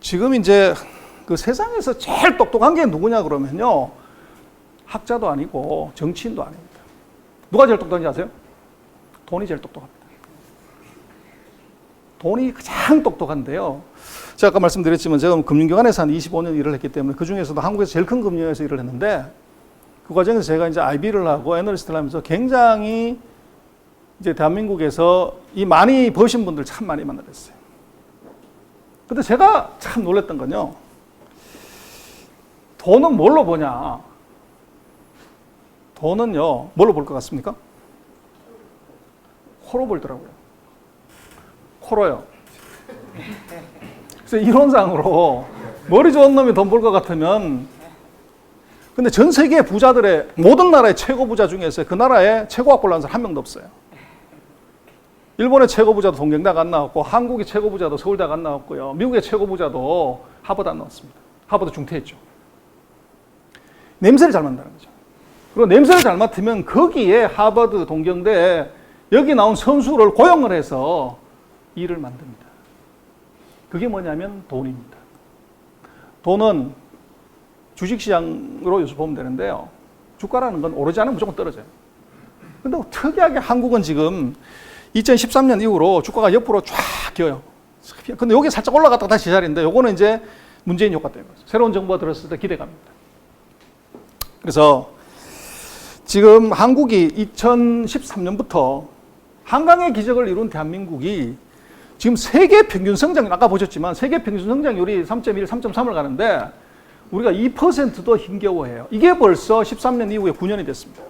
지금 이제 그 세상에서 제일 똑똑한 게 누구냐 그러면요. 학자도 아니고 정치인도 아닙니다. 누가 제일 똑똑한지 아세요? 돈이 제일 똑똑합니다. 돈이 가장 똑똑한데요. 제가 아까 말씀드렸지만 제가 금융기관에서 한 25년 일을 했기 때문에 그 중에서도 한국에서 제일 큰 금융에서 일을 했는데 그 과정에서 제가 이제 IB를 하고 애널리스트를 하면서 굉장히 이제 대한민국에서 이 많이 버신 분들 참 많이 만나뵀어요. 근데 제가 참 놀랐던 건요. 돈은 뭘로 보냐? 돈은요, 뭘로 볼 것 같습니까? 코로 벌더라고요. 코로요. 그래서 이론상으로 머리 좋은 놈이 돈 벌 것 같으면 근데 전 세계 부자들의 모든 나라의 최고 부자 중에서 그 나라에 최고학벌 나온 사람 한 명도 없어요. 일본의 최고 부자도 동경대학 안 나왔고 한국의 최고 부자도 서울대학 안 나왔고요. 미국의 최고 부자도 하버드 안 나왔습니다. 하버드 중퇴했죠. 냄새를 잘 맡는다는 거죠. 그리고 냄새를 잘 맡으면 거기에 하버드, 동경대 여기 나온 선수를 고용을 해서 일을 만듭니다. 그게 뭐냐면 돈입니다. 돈은 주식시장으로 요소 보면 되는데요. 주가라는 건 오르지 않으면 무조건 떨어져요. 근데 특이하게 한국은 지금 2013년 이후로 주가가 옆으로 쫙 기어요. 근데 여기 살짝 올라갔다가 다시 제자리인데 요거는 이제 문재인 효과 때문에 새로운 정부가 들었을 때 기대감입니다. 그래서 지금 한국이 2013년부터 한강의 기적을 이룬 대한민국이 지금 세계 평균 성장률 아까 보셨지만 세계 평균 성장률이 3.1, 3.3을 가는데 우리가 2%도 힘겨워해요. 이게 벌써 13년 이후에 9년이 됐습니다.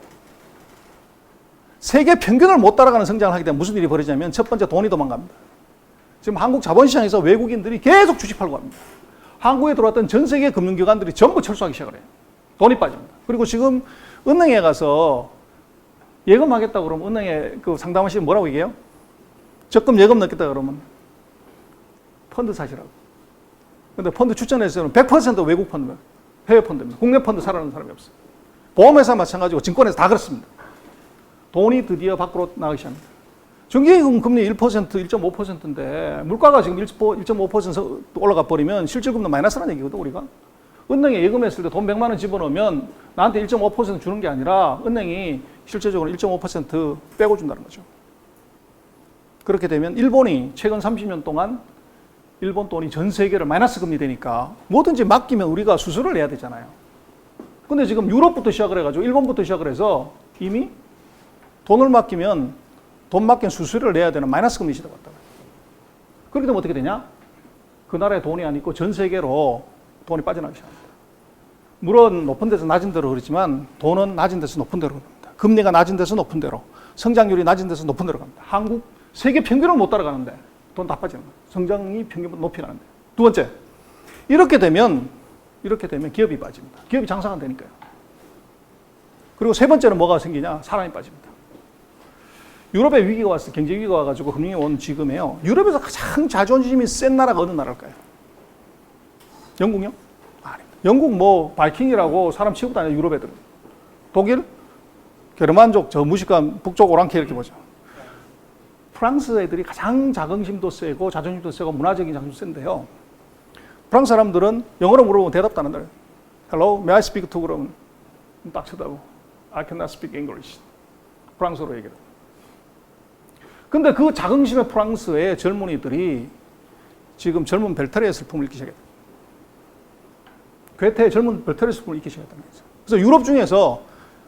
세계 평균을 못 따라가는 성장을 하게 되면 무슨 일이 벌어지냐면 첫 번째 돈이 도망갑니다. 지금 한국 자본시장에서 외국인들이 계속 주식 팔고 합니다. 한국에 들어왔던 전 세계 금융기관들이 전부 철수하기 시작을 해요. 돈이 빠집니다. 그리고 지금 은행에 가서 예금하겠다고 그러면 은행에 그 상담하시면 뭐라고 얘기해요? 적금 예금 넣겠다 그러면 펀드 사시라고. 근데 펀드 추천해서는 100% 외국 펀드, 해외 펀드입니다. 국내 펀드 사라는 사람이 없어요. 보험회사 마찬가지고 증권회사 다 그렇습니다. 돈이 드디어 밖으로 나가기 시작합니다. 정기예금 금리 1%, 1.5%인데 물가가 지금 1.5% 올라가 버리면 실질금리 마이너스라는 얘기거든 우리가. 은행에 예금했을 때 돈 100만 원 집어넣으면 나한테 1.5% 주는 게 아니라 은행이 실제적으로 1.5% 빼고 준다는 거죠. 그렇게 되면 일본이 최근 30년 동안 일본 돈이 전 세계를 마이너스 금리 되니까 뭐든지 맡기면 우리가 수수료를 내야 되잖아요. 근데 지금 유럽부터 시작을 해가지고 일본부터 시작을 해서 이미 돈을 맡기면 돈 맡긴 수수료를 내야 되는 마이너스 금리 시대가 왔다. 그렇게 되면 어떻게 되냐? 그 나라의 돈이 아니고 전 세계로 돈이 빠져나가기 시작합니다. 물론 높은 데서 낮은 데로 그렇지만 돈은 낮은 데서 높은 데로 갑니다. 금리가 낮은 데서 높은 데로, 성장률이 낮은 데서 높은 데로 갑니다. 한국 세계 평균을 못 따라가는데 돈 다 빠지는 거예요. 성장이 평균보다 높이 가는데. 두 번째, 이렇게 되면 기업이 빠집니다. 기업이 장사가 안 되니까요. 그리고 세 번째는 뭐가 생기냐? 사람이 빠집니다. 유럽에 위기가 왔어요. 경제 위기가 와가지고 금융이 온 지금에요. 유럽에서 가장 자존심이 센 나라가 어느 나라일까요? 영국이요? 아닙니다. 영국 뭐 바이킹이라고 사람 취급도 안 해요. 유럽 애들은. 독일? 게르만족, 저 무식한 북쪽 오랑캐 이렇게 보죠. 프랑스 애들이 가장 자긍심도 세고 자존심도 세고 문화적인 자존심도 센데요. 프랑스 사람들은 영어로 물어보면 대답도 안 한다. Hello, may I speak to? 그러면 딱 쳐다보고 I cannot speak English. 프랑스어로 얘기해요. 근데 그 자긍심의 프랑스의 젊은이들이 지금 젊은 벨타리의 슬픔을 읽기 시작했다. 괴테의 젊은 벨타리의 슬픔을 읽기 시작했다는 거죠. 그래서 유럽 중에서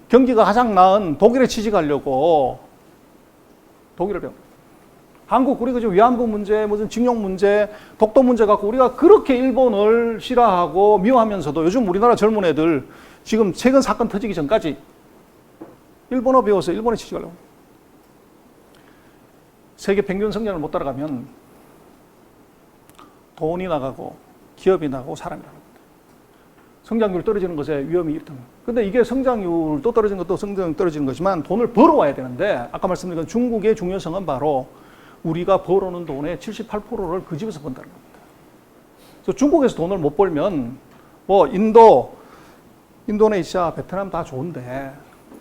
경기가 가장 나은 독일에 취직하려고 독일을 배웁니다. 한국 우리가 지금 위안부 문제, 무슨 징용 문제, 독도 문제 갖고 우리가 그렇게 일본을 싫어하고 미워하면서도 요즘 우리나라 젊은 애들 지금 최근 사건 터지기 전까지 일본어 배워서 일본에 취직하려고. 세계 평균 성장을 못 따라가면 돈이 나가고 기업이 나가고 사람이 나갑니다. 성장률 떨어지는 것에 위험이 있다. 근데 이게 성장률도 떨어지는 것도 성장 떨어지는 거지만 돈을 벌어와야 되는데 아까 말씀드린 건 중국의 중요성은 바로 우리가 벌어오는 돈의 78%를 그 집에서 번다는 겁니다. 그래서 중국에서 돈을 못 벌면 뭐 인도네시아, 베트남 다 좋은데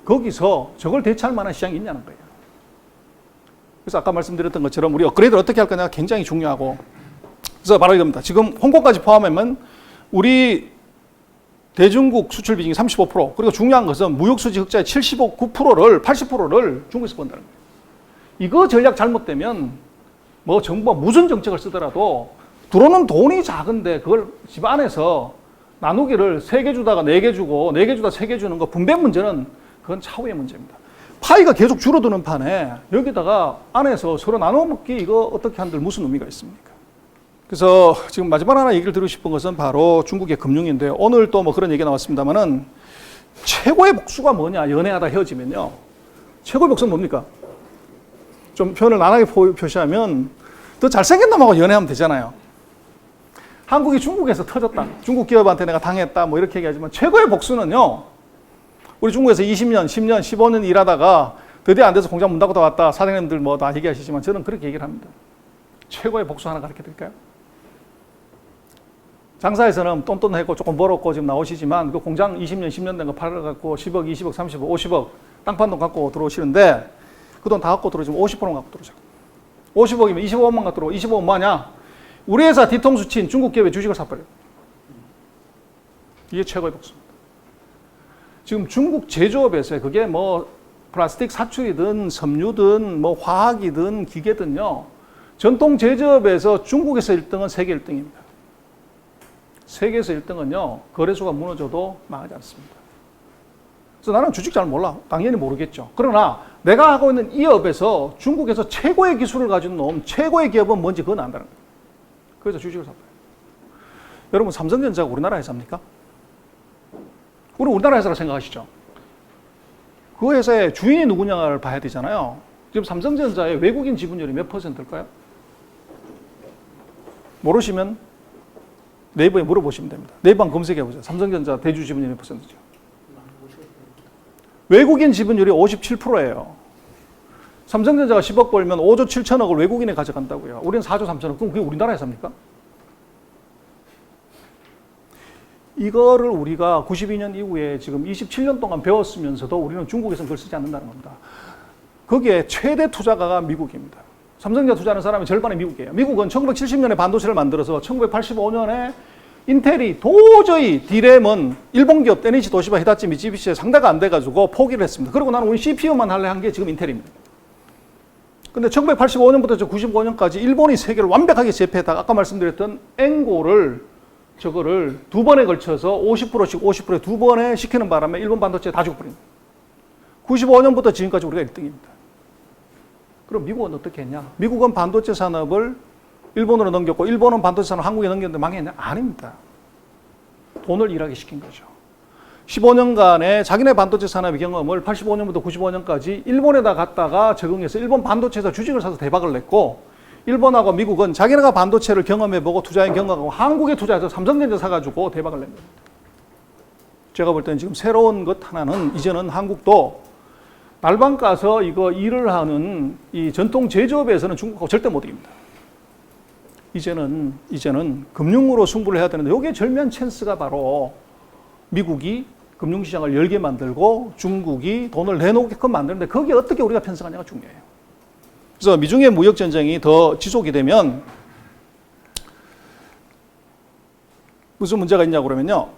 거기서 저걸 대체할 만한 시장이 있냐는 거예요. 그래서 아까 말씀드렸던 것처럼 우리 업그레이드를 어떻게 할 거냐가 굉장히 중요하고 그래서 바로 이겁니다. 지금 홍콩까지 포함하면 우리 대중국 수출 비중이 35% 그리고 중요한 것은 무역수지 흑자의 79%를 80%를 중국에서 번다는 거예요. 이거 전략 잘못되면 뭐 정부가 무슨 정책을 쓰더라도 들어오는 돈이 작은데 그걸 집 안에서 나누기를 3개 주다가 4개 주고 4개 주다 3개 주는 거 분배 문제는 그건 차후의 문제입니다. 파이가 계속 줄어드는 판에 여기다가 안에서 서로 나눠 먹기 이거 어떻게 한들 무슨 의미가 있습니까? 그래서 지금 마지막 하나 얘기를 드리고 싶은 것은 바로 중국의 금융인데요. 오늘 또 뭐 그런 얘기가 나왔습니다만은 최고의 복수가 뭐냐 연애하다 헤어지면요. 최고의 복수는 뭡니까? 좀 표현을 나하게 표시하면 더 잘생긴 놈하고 연애하면 되잖아요. 한국이 중국에서 터졌다. 중국 기업한테 내가 당했다. 뭐 이렇게 얘기하지만 최고의 복수는요. 우리 중국에서 20년, 10년, 15년 일하다가 드디어 안 돼서 공장 문 닫고 다 왔다. 사장님들 뭐 다 얘기하시지만 저는 그렇게 얘기를 합니다. 최고의 복수 하나 가르쳐 드릴까요? 장사에서는 똔똔했고 조금 벌었고 지금 나오시지만 그 공장 20년, 10년 된 거 팔아갖고 10억, 20억, 30억, 50억 땅판돈 갖고 들어오시는데 그 돈 다 갖고 들어오시면 50%만 갖고 들어오죠. 50억이면 25억만 갖고 들어오고 25억 뭐하냐? 우리 회사 뒤통수 친 중국 기업의 주식을 사버려요. 이게 최고의 복수입니다. 지금 중국 제조업에서 그게 뭐 플라스틱 사출이든 섬유든 뭐 화학이든 기계든요. 전통 제조업에서 중국에서 1등은 세계 1등입니다. 세계에서 1등은요. 거래소가 무너져도 망하지 않습니다. 그래서 나는 주식 잘 몰라. 당연히 모르겠죠. 그러나 내가 하고 있는 이 업에서 중국에서 최고의 기술을 가진 놈, 최고의 기업은 뭔지 그건 안다는 거예요. 그래서 주식을 사버려요. 여러분 삼성전자가 우리나라 회사입니까? 우리나라 회사라고 생각하시죠? 그 회사의 주인이 누구냐를 봐야 되잖아요. 지금 삼성전자의 외국인 지분율이 몇 %일까요? 모르시면 네이버에 물어보시면 됩니다. 네이버 검색해보세요. 삼성전자 대주 지분율이 몇 %죠? 외국인 지분율이 57%예요. 삼성전자가 10억 벌면 5조 7천억을 외국인에 가져간다고요. 우리는 4조 3천억. 그럼 그게 우리나라 회사입니까? 이거를 우리가 92년 이후에 지금 27년 동안 배웠으면서도 우리는 중국에서는 그걸 쓰지 않는다는 겁니다. 거기에 최대 투자가가 미국입니다. 삼성전자 투자하는 사람이 절반이 미국이에요. 미국은 1970년에 반도체를 만들어서 1985년에 인텔이 도저히 D램은 일본 기업 NEC, 도시바, 히다치, 미쓰비시에 상대가 안 돼가지고 포기를 했습니다. 그리고 나는 우리 CPU만 할래 한 게 지금 인텔입니다. 근데 1985년부터 95년까지 일본이 세계를 완벽하게 제패했다가 아까 말씀드렸던 앵고를 저거를 두 번에 걸쳐서 50%씩 50%에 두 번에 시키는 바람에 일본 반도체 다 죽어버립니다. 95년부터 지금까지 우리가 1등입니다. 그럼 미국은 어떻게 했냐? 미국은 반도체 산업을 일본으로 넘겼고 일본은 반도체 산업 한국에 넘겼는데 망했냐? 아닙니다. 돈을 일하게 시킨 거죠. 15년간의 자기네 반도체 산업의 경험을 85년부터 95년까지 일본에다 갔다가 적응해서 일본 반도체에서 주식을 사서 대박을 냈고 일본하고 미국은 자기네가 반도체를 경험해보고 투자인 경험하고 한국에 투자해서 삼성전자 사가지고 대박을 낸 겁니다. 제가 볼 때는 지금 새로운 것 하나는 이제는 한국도 날방 까서 이거 일을 하는 이 전통 제조업에서는 중국하고 절대 못 이깁니다. 이제는 금융으로 승부를 해야 되는데 여기에 절묘한 찬스가 바로 미국이 금융시장을 열게 만들고 중국이 돈을 내놓게끔 만드는데 거기에 어떻게 우리가 편성하냐가 중요해요. 그래서 미중의 무역전쟁이 더 지속이 되면 무슨 문제가 있냐고 그러면요.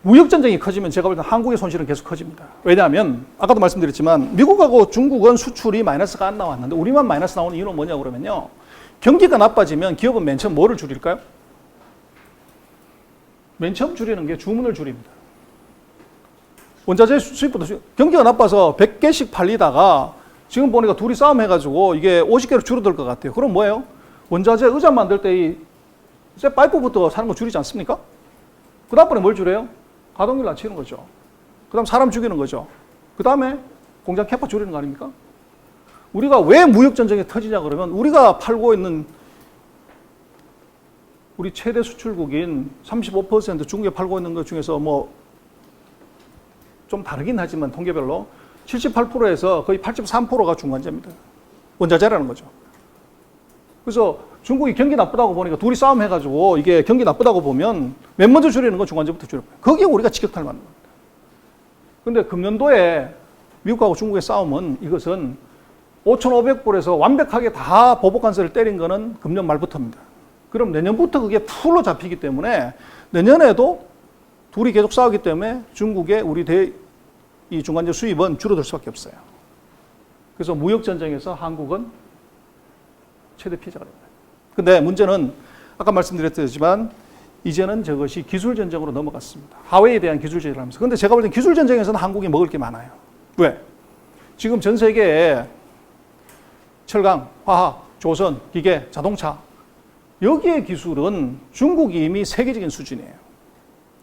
무역전쟁이 커지면 제가 볼 때 한국의 손실은 계속 커집니다. 왜냐하면 아까도 말씀드렸지만 미국하고 중국은 수출이 마이너스가 안 나왔는데 우리만 마이너스 나오는 이유는 뭐냐고 그러면요. 경기가 나빠지면 기업은 맨 처음 뭐를 줄일까요? 맨 처음 줄이는 게 주문을 줄입니다. 원자재 수입부터 경기가 나빠서 100개씩 팔리다가 지금 보니까 둘이 싸움해가지고 이게 50개로 줄어들 것 같아요. 그럼 뭐예요? 원자재 의자 만들 때 이 쇠 파이프부터 사는 거 줄이지 않습니까? 그 다음번에 뭘 줄여요? 가동률 낮추는 거죠. 그 다음 사람 죽이는 거죠. 그 다음에 공장 캐파 줄이는 거 아닙니까? 우리가 왜 무역전쟁이 터지냐 그러면 우리가 팔고 있는 우리 최대 수출국인 35% 중국에 팔고 있는 것 중에서 뭐 좀 다르긴 하지만 통계별로 78%에서 거의 83%가 중간재입니다. 원자재라는 거죠. 그래서 중국이 경기 나쁘다고 보니까 둘이 싸움해가지고 이게 경기 나쁘다고 보면 맨 먼저 줄이는 건 중간재부터 줄여요. 거기에 우리가 직격탄을 맞는 겁니다. 근데 금년도에 미국하고 중국의 싸움은 이것은 5,500불에서 완벽하게 다 보복관세를 때린 거는 금년 말부터입니다. 그럼 내년부터 그게 풀로 잡히기 때문에 내년에도 둘이 계속 싸우기 때문에 중국의 우리 이 중간재 수입은 줄어들 수밖에 없어요. 그래서 무역전쟁에서 한국은 최대 피해자가 됩니다. 근데 문제는 아까 말씀드렸지만 이제는 저것이 기술전쟁으로 넘어갔습니다. 하웨이에 대한 기술전쟁을 하면서. 근데 제가 볼 땐 기술전쟁에서는 한국이 먹을 게 많아요. 왜? 지금 전 세계에 철강, 화학, 조선, 기계, 자동차 여기에 기술은 중국이 이미 세계적인 수준이에요.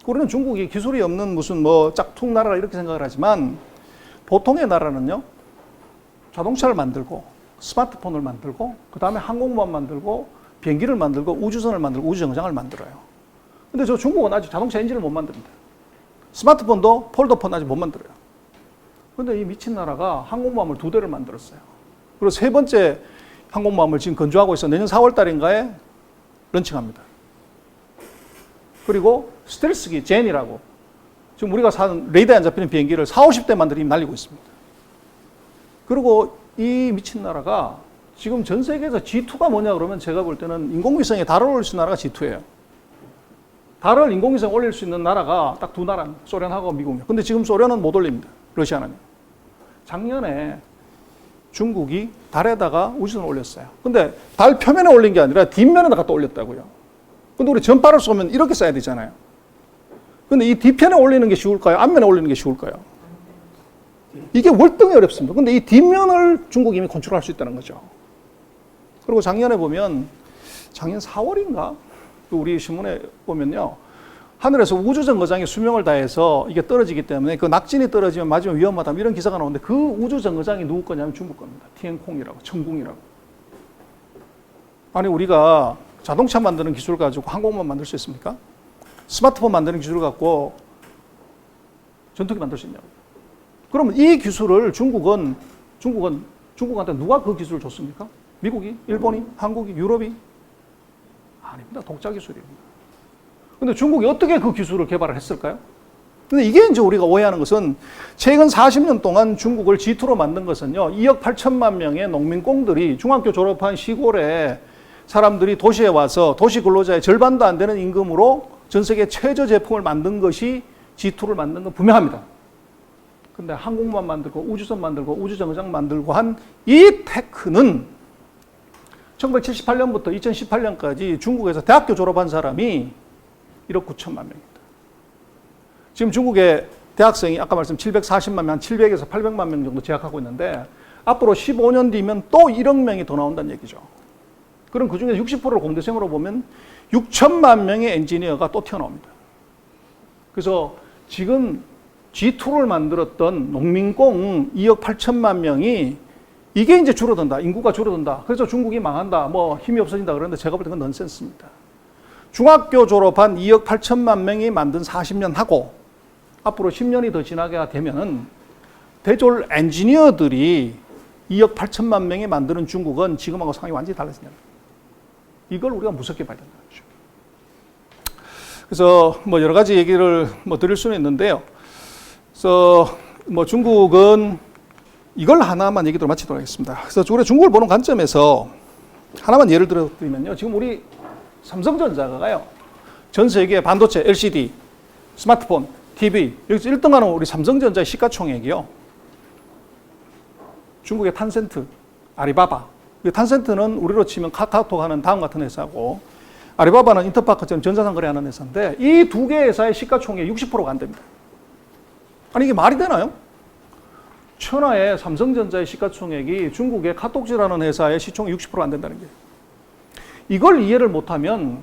우리는 중국이 기술이 없는 무슨 뭐 짝퉁 나라라 이렇게 생각을 하지만 보통의 나라는요 자동차를 만들고 스마트폰을 만들고 그 다음에 항공모함 만들고 비행기를 만들고 우주선을 만들고 우주정거장을 만들어요. 근데 저 중국은 아직 자동차 엔진을 못 만듭니다. 스마트폰도 폴더폰 아직 못 만들어요. 근데 이 미친 나라가 항공모함을 2대를 만들었어요. 그리고 3번째 항공모함을 지금 건조하고 있어 내년 4월 달인가에 런칭합니다. 그리고 스텔스기 젠이라고 지금 우리가 사는 레이더에 안 잡히는 비행기를 40, 50대 이미 날리고 있습니다. 그리고 이 미친 나라가 지금 전 세계에서 G2가 뭐냐 그러면 제가 볼 때는 인공위성에 달을 올릴 수 있는 나라가 G2예요. 달을 인공위성에 올릴 수 있는 나라가 딱 2나라입니다. 소련하고 미국이요. 근데 지금 소련은 못 올립니다. 러시아는. 작년에 중국이 달에다가 우주선을 올렸어요. 근데 달 표면에 올린 게 아니라 뒷면에다가 또 올렸다고요. 근데 우리 전파를 쏘면 이렇게 쏴야 되잖아요. 근데 이 뒤편에 올리는 게 쉬울까요? 앞면에 올리는 게 쉬울까요? 이게 월등히 어렵습니다. 근데 이 뒷면을 중국이 이미 컨트롤할 수 있다는 거죠. 그리고 작년에 보면 작년 4월인가? 우리 신문에 보면요. 하늘에서 우주정거장이 수명을 다해서 이게 떨어지기 때문에 그 낙진이 떨어지면 맞으면 위험하다 이런 기사가 나오는데 그 우주정거장이 누구 거냐면 중국 겁니다. 티엔콩이라고, 청궁이라고. 아니 우리가 자동차 만드는 기술 가지고 항공모함 만들 수 있습니까? 스마트폰 만드는 기술 갖고 전투기 만들 수 있냐고. 그러면 이 기술을 중국한테 누가 그 기술을 줬습니까? 미국이? 일본이? 한국이? 유럽이? 아닙니다. 독자 기술입니다. 근데 중국이 어떻게 그 기술을 개발을 했을까요? 근데 이게 이제 우리가 오해하는 것은 최근 40년 동안 중국을 G2로 만든 것은요, 2억 8천만 명의 농민工들이 중학교 졸업한 시골에 사람들이 도시에 와서 도시 근로자의 절반도 안 되는 임금으로 전 세계 최저 제품을 만든 것이 G2를 만든 건 분명합니다. 근데 항공모함 만들고 우주선 만들고 우주정거장 만들고 한 이 테크는 1978년부터 2018년까지 중국에서 대학교 졸업한 사람이 1억 9천만 명입니다. 지금 중국의 대학생이 아까 말씀 740만 명, 700에서 800만 명 정도 재학하고 있는데 앞으로 15년 뒤면 또 1억 명이 더 나온다는 얘기죠. 그럼 그중에 60%를 공대생으로 보면 6천만 명의 엔지니어가 또 튀어나옵니다. 그래서 지금 G2를 만들었던 농민工 2억 8천만 명이 이게 이제 줄어든다. 인구가 줄어든다. 그래서 중국이 망한다. 뭐 힘이 없어진다. 그러는데 제가 볼 때 그건 넌센스입니다. 중학교 졸업한 2억 8천만 명이 만든 40년 하고 앞으로 10년이 더 지나게 되면은 대졸 엔지니어들이 2억 8천만 명이 만드는 중국은 지금하고 상황이 완전히 달라진다. 이걸 우리가 무섭게 봐야 된다는 거죠. 그래서 뭐 여러 가지 얘기를 뭐 드릴 수는 있는데요. 그래서 뭐 중국은 이걸 하나만 얘기로 마치도록 하겠습니다. 그래서 우리가 중국을 보는 관점에서 하나만 예를 들어 드리면요. 지금 우리 삼성전자가요. 전 세계 반도체, LCD, 스마트폰, TV 여기서 1등하는 우리 삼성전자의 시가총액이요. 중국의 탄센트, 아리바바. 탄센트는 우리로 치면 카카오톡 하는 다음 같은 회사고 아리바바는 인터파크처럼 전자상 거래하는 회사인데 이 두 개 회사의 시가총액 60%가 안 됩니다. 아니 이게 말이 되나요? 천하의 삼성전자의 시가총액이 중국의 카톡지라는 회사의 시총의 60%안 된다는 게. 이걸 이해를 못하면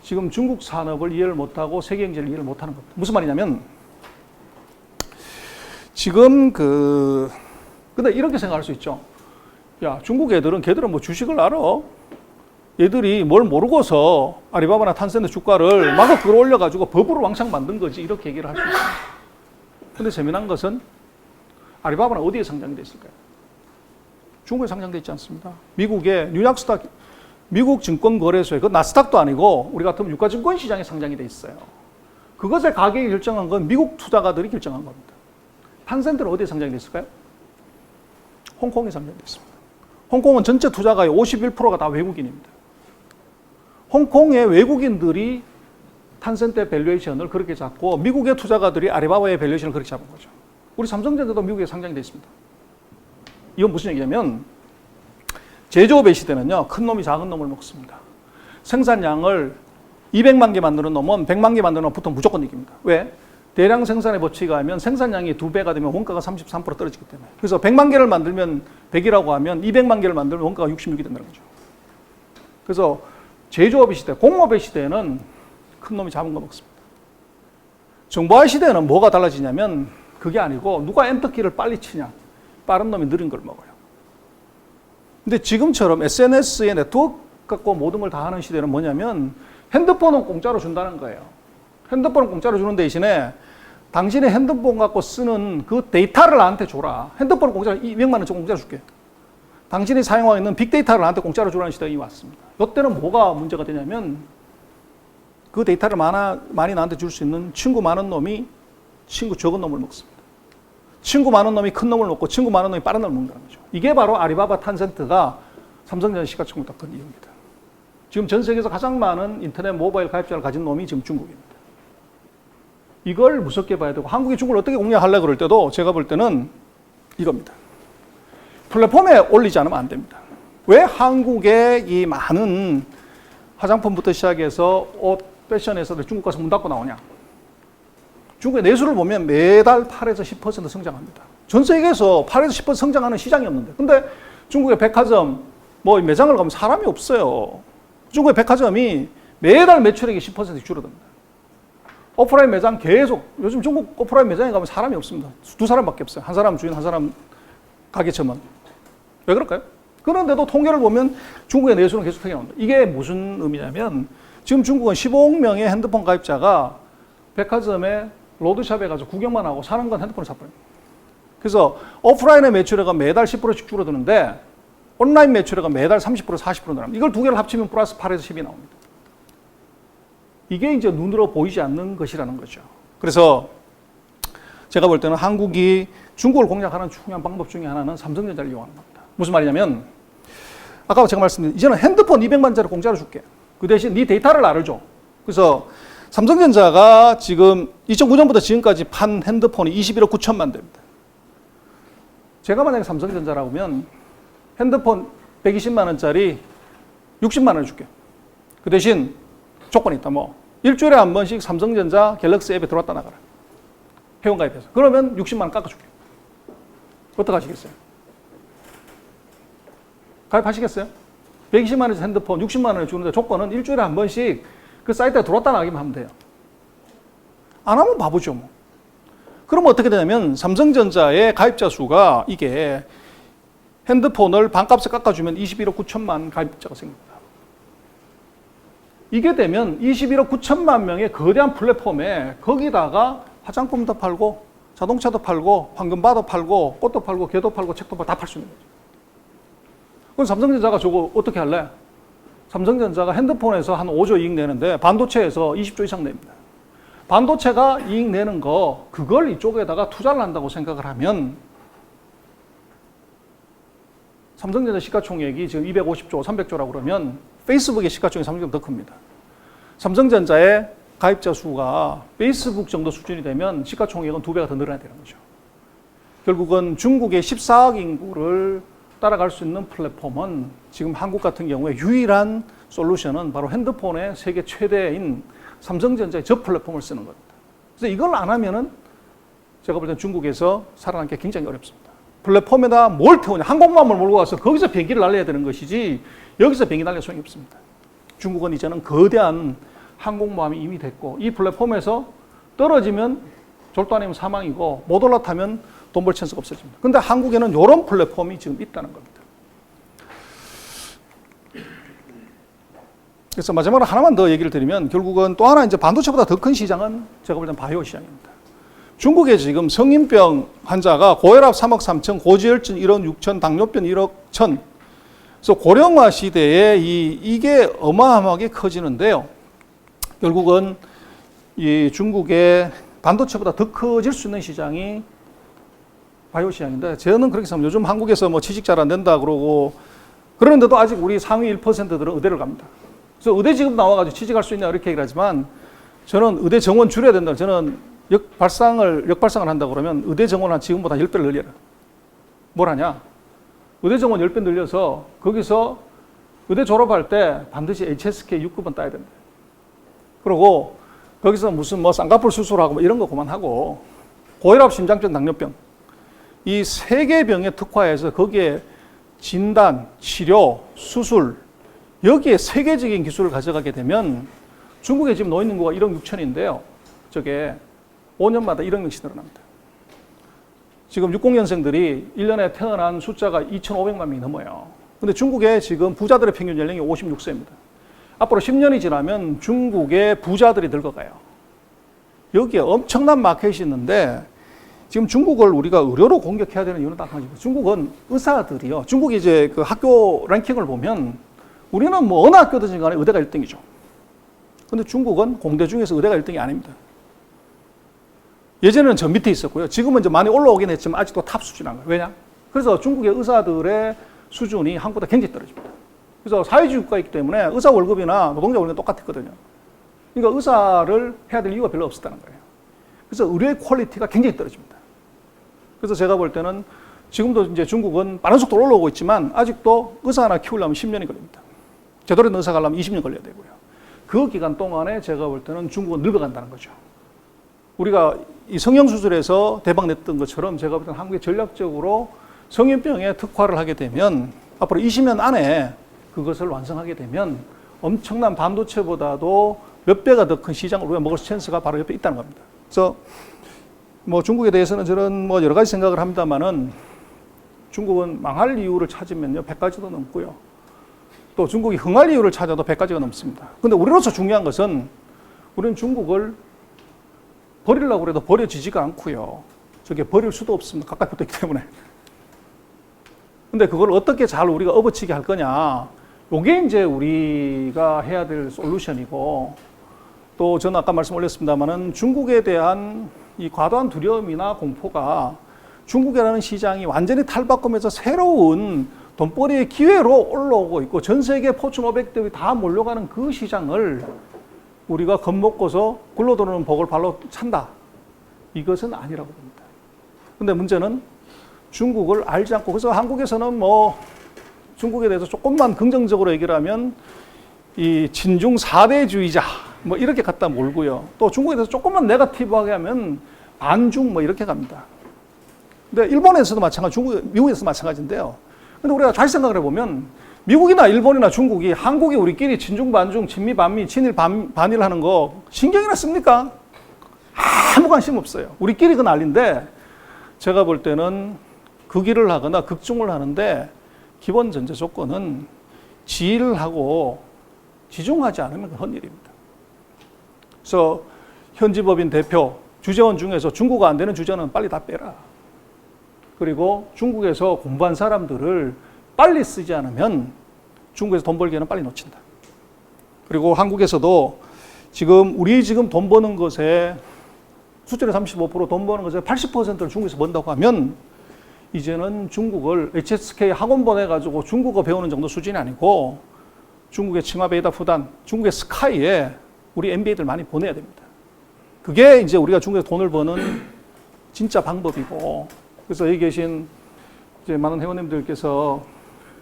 지금 중국 산업을 이해를 못하고 세계 경제를 이해를 못하는 겁니다. 무슨 말이냐면 지금 근데 이렇게 생각할 수 있죠. 야, 중국 애들은 걔들은 뭐 주식을 알아. 얘들이 뭘 모르고서 아리바바나 탄센트 주가를 막 끌어올려가지고 법으로 왕창 만든 거지. 이렇게 얘기를 할 수 있어요. 근데 재미난 것은 아리바바는 어디에 상장이 됐을까요? 중국에 상장돼 있지 않습니다. 미국의 뉴욕스탁, 미국 증권거래소에, 그 나스닥도 아니고 우리 같으면 유가증권 시장에 상장이 돼 있어요. 그것의 가격이 결정한 건 미국 투자가들이 결정한 겁니다. 탄센트는 어디에 상장이 됐을까요? 홍콩에 상장됐습니다. 홍콩은 전체 투자가의 51%가 다 외국인입니다. 홍콩의 외국인들이 탄센트의 밸류에이션을 그렇게 잡고 미국의 투자가들이 아리바바의 밸류에이션을 그렇게 잡은 거죠. 우리 삼성전자도 미국에 상장이 돼 있습니다. 이건 무슨 얘기냐면 제조업의 시대는요, 큰 놈이 작은 놈을 먹습니다. 생산량을 200만 개 만드는 놈은 100만 개 만드는 놈부터 무조건 이깁니다. 왜? 대량 생산의 법칙에 하면 생산량이 2배가 되면 원가가 33% 떨어지기 때문에. 그래서 100만 개를 만들면 100이라고 하면 200만 개를 만들면 원가가 66이 된다는 거죠. 그래서 제조업의 시대, 공업의 시대에는 큰 놈이 작은 거 먹습니다. 정보화 시대에는 뭐가 달라지냐면 그게 아니고 누가 엔터키를 빨리 치냐, 빠른 놈이 느린 걸 먹어요. 근데 지금처럼 SNS의 네트워크 갖고 모든 걸 다 하는 시대는 뭐냐면 핸드폰은 공짜로 준다는 거예요. 핸드폰은 공짜로 주는 대신에 당신의 핸드폰 갖고 쓰는 그 데이터를 나한테 줘라. 핸드폰은 공짜로 200만 원 공짜로 줄게. 당신이 사용하고 있는 빅데이터를 나한테 공짜로 주라는 시대가 왔습니다. 이때는 뭐가 문제가 되냐면 그 데이터를 많이 나한테 줄 수 있는 친구 많은 놈이 친구 적은 놈을 먹습니다. 친구 많은 놈이 큰 놈을 먹고 친구 많은 놈이 빠른 놈을 먹는다는 거죠. 이게 바로 아리바바 탄센트가 삼성전자 시가총액 다 큰 이유입니다. 지금 전 세계에서 가장 많은 인터넷 모바일 가입자를 가진 놈이 지금 중국입니다. 이걸 무섭게 봐야 되고 한국이 중국을 어떻게 공략하려고 그럴 때도 제가 볼 때는 이겁니다. 플랫폼에 올리지 않으면 안 됩니다. 왜 한국의 이 많은 화장품부터 시작해서 옷, 패션 회사들 중국 가서 문 닫고 나오냐? 중국의 내수를 보면 매달 8에서 10% 성장합니다. 전 세계에서 8에서 10% 성장하는 시장이 없는데. 근데 중국의 백화점, 뭐 매장을 가면 사람이 없어요. 중국의 백화점이 매달 매출액이 10% 줄어듭니다. 오프라인 매장 계속, 요즘 중국 오프라인 매장에 가면 사람이 없습니다. 두 사람밖에 없어요. 한 사람 주인, 한 사람 가게처만. 왜 그럴까요? 그런데도 통계를 보면 중국의 내수는 계속 나옵니다. 이게 무슨 의미냐면 지금 중국은 15억 명의 핸드폰 가입자가 백화점에 로드샵에 가서 구경만 하고 사는 건 핸드폰을 사버립니다. 그래서 오프라인의 매출액은 매달 10%씩 줄어드는데 온라인 매출액은 매달 30%, 40% 늘어납니다. 이걸 두 개를 합치면 플러스 8에서 10이 나옵니다. 이게 이제 눈으로 보이지 않는 것이라는 거죠. 그래서 제가 볼 때는 한국이 중국을 공략하는 중요한 방법 중에 하나는 삼성전자를 이용하는 겁니다. 무슨 말이냐면 아까 제가 말씀드린 이제는 핸드폰 200만짜리 공짜로 줄게. 그 대신 네 데이터를 나를 줘. 그래서 삼성전자가 지금 2009년부터 지금까지 판 핸드폰이 21억 9천만 대입니다. 제가 만약에 삼성전자라고 하면 핸드폰 120만 원짜리 60만 원을 줄게. 그 대신 조건이 있다. 뭐 일주일에 한 번씩 삼성전자 갤럭시 앱에 들어왔다 나가라. 회원가입해서. 그러면 60만 원 깎아줄게. 어떻게 하시겠어요? 가입하시겠어요? 120만 원짜리 핸드폰 60만 원을 주는데 조건은 일주일에 한 번씩 그 사이트에 들어왔다 나가기만 하면 돼요. 안 하면 바보죠. 뭐. 그러면 어떻게 되냐면 삼성전자의 가입자 수가 이게 핸드폰을 반값에 깎아주면 21억 9천만 가입자가 생깁니다. 이게 되면 21억 9천만 명의 거대한 플랫폼에 거기다가 화장품도 팔고 자동차도 팔고 황금바도 팔고 꽃도 팔고 개도 팔고 책도 팔고 다 팔 수 있는 거죠. 그럼 삼성전자가 저거 어떻게 할래? 삼성전자가 핸드폰에서 한 5조 이익 내는데 반도체에서 20조 이상 냅니다. 반도체가 이익 내는 거 그걸 이쪽에다가 투자를 한다고 생각을 하면 삼성전자 시가총액이 지금 250조, 300조라고 그러면 페이스북의 시가총액이 삼성전자 더 큽니다. 삼성전자의 가입자 수가 페이스북 정도 수준이 되면 시가총액은 2배가 더 늘어나야 되는 거죠. 결국은 중국의 14억 인구를 따라갈 수 있는 플랫폼은 지금 한국 같은 경우에 유일한 솔루션은 바로 핸드폰의 세계 최대인 삼성전자의 저 플랫폼을 쓰는 겁니다. 그래서 이걸 안 하면은 제가 볼 때는 중국에서 살아남기 굉장히 어렵습니다. 플랫폼에다 뭘 태우냐. 항공모함을 몰고 가서 거기서 비행기를 날려야 되는 것이지 여기서 비행기 날려 소용이 없습니다. 중국은 이제는 거대한 항공모함이 이미 됐고 이 플랫폼에서 떨어지면 절도 아니면 사망이고 못 올라타면 돈 벌 찬스가 없어집니다. 근데 한국에는 이런 플랫폼이 지금 있다는 겁니다. 그래서 마지막으로 하나만 더 얘기를 드리면 결국은 또 하나 이제 반도체보다 더 큰 시장은 제가 볼 때는 바이오 시장입니다. 중국에 지금 성인병 환자가 고혈압 3억 3천, 고지혈증 1억 6천, 당뇨병 1억 1천. 그래서 고령화 시대에 이게 어마어마하게 커지는데요. 결국은 이 중국의 반도체보다 더 커질 수 있는 시장이 바이오 시장인데 저는 그렇게 생각합니다. 요즘 한국에서 뭐 취직 잘 안 된다 그러고 그러는데도 아직 우리 상위 1%들은 의대를 갑니다. 그래서 의대 지금 나와가지고 취직할 수 있냐 이렇게 얘기를 하지만 저는 의대 정원 줄여야 된다. 저는 역발상을 한다 그러면 의대 정원은 지금보다 10배를 늘려라. 뭘 하냐? 의대 정원 10배 늘려서 거기서 의대 졸업할 때 반드시 HSK 6급은 따야 된다. 그리고 거기서 무슨 뭐 쌍꺼풀 수술하고 뭐 이런 거 그만하고 고혈압, 심장병, 당뇨병 이 세 개 병에 특화해서 거기에 진단, 치료, 수술 여기에 세계적인 기술을 가져가게 되면 중국에 지금 노인 인구가 1억 6천인데요. 저게 5년마다 1억 명씩 늘어납니다. 지금 60년생들이 1년에 태어난 숫자가 2,500만 명이 넘어요. 근데 중국의 지금 부자들의 평균 연령이 56세입니다. 앞으로 10년이 지나면 중국의 부자들이 늙어가요. 여기에 엄청난 마켓이 있는데 지금 중국을 우리가 의료로 공격해야 되는 이유는 딱 하나입니다. 중국은 의사들이요. 중국이 이제 그 학교 랭킹을 보면 우리는 뭐 어느 학교든지 간에 의대가 1등이죠. 근데 중국은 공대 중에서 의대가 1등이 아닙니다. 예전에는 저 밑에 있었고요. 지금은 이제 많이 올라오긴 했지만 아직도 탑 수준인 거예요. 왜냐? 그래서 중국의 의사들의 수준이 한국보다 굉장히 떨어집니다. 그래서 사회주의 국가이기 때문에 의사 월급이나 노동자 월급이 똑같았거든요. 그러니까 의사를 해야 될 이유가 별로 없었다는 거예요. 그래서 의료의 퀄리티가 굉장히 떨어집니다. 그래서 제가 볼 때는 지금도 이제 중국은 빠른 속도로 올라오고 있지만 아직도 의사 하나 키우려면 10년이 걸립니다. 제대로 된 의사가 하려면 20년 걸려야 되고요. 그 기간 동안에 제가 볼 때는 중국은 늙어간다는 거죠. 우리가 이 성형수술에서 대박 냈던 것처럼 제가 볼 때는 한국이 전략적으로 성인병에 특화를 하게 되면 앞으로 20년 안에 그것을 완성하게 되면 엄청난 반도체보다도 몇 배가 더 큰 시장을 우리가 먹을 찬스가 바로 옆에 있다는 겁니다. 그래서 뭐 중국에 대해서는 저는 뭐 여러 가지 생각을 합니다만은 중국은 망할 이유를 찾으면요 100가지도 넘고요. 또 중국이 흥할 이유를 찾아도 100가지가 넘습니다. 근데 우리로서 중요한 것은 우리는 중국을 버리려고 해도 버려지지가 않고요. 저게 버릴 수도 없습니다. 가까이 붙어 있기 때문에. 근데 그걸 어떻게 잘 우리가 업어치게 할 거냐. 요게 이제 우리가 해야 될 솔루션이고 또 저는 아까 말씀 올렸습니다만은 중국에 대한 이 과도한 두려움이나 공포가 중국이라는 시장이 완전히 탈바꿈해서 새로운 돈벌이의 기회로 올라오고 있고 전 세계 포춘 500대들이 다 몰려가는 그 시장을 우리가 겁먹고서 굴러들어오는 복을 발로 찬다. 이것은 아니라고 봅니다. 근데 문제는 중국을 알지 않고 그래서 한국에서는 뭐 중국에 대해서 조금만 긍정적으로 얘기를 하면 이 친중 4대주의자 뭐 이렇게 갖다 몰고요. 또 중국에 대해서 조금만 네거티브하게 하면 반중 뭐 이렇게 갑니다. 근데 일본에서도 마찬가지, 미국에서도 마찬가지인데요. 근데 우리가 잘 생각을 해보면 미국이나 일본이나 중국이 한국이 우리끼리 친중 반중, 친미 반미, 친일 반일 하는 거 신경이나 씁니까? 아무 관심 없어요. 우리끼리 그 난리인데 제가 볼 때는 극일을 하거나 극중을 하는데 기본 전제 조건은 지휘를 하고 지중하지 않으면 그건 헛일입니다. 그래서 현지법인 대표, 주재원 중에서 중국어 안 되는 주재원은 빨리 다 빼라. 그리고 중국에서 공부한 사람들을 빨리 쓰지 않으면 중국에서 돈 벌기에는 빨리 놓친다. 그리고 한국에서도 우리 지금 돈 버는 것에 수출의 35% 돈 버는 것에 80%를 중국에서 번다고 하면 이제는 중국을 HSK 학원 보내가지고 중국어 배우는 정도 수준이 아니고 중국의 칭화 베이다 푸단, 중국의 스카이에 우리 MBA들 많이 보내야 됩니다. 그게 이제 우리가 중국에서 돈을 버는 진짜 방법이고 그래서 여기 계신 이제 많은 회원님들께서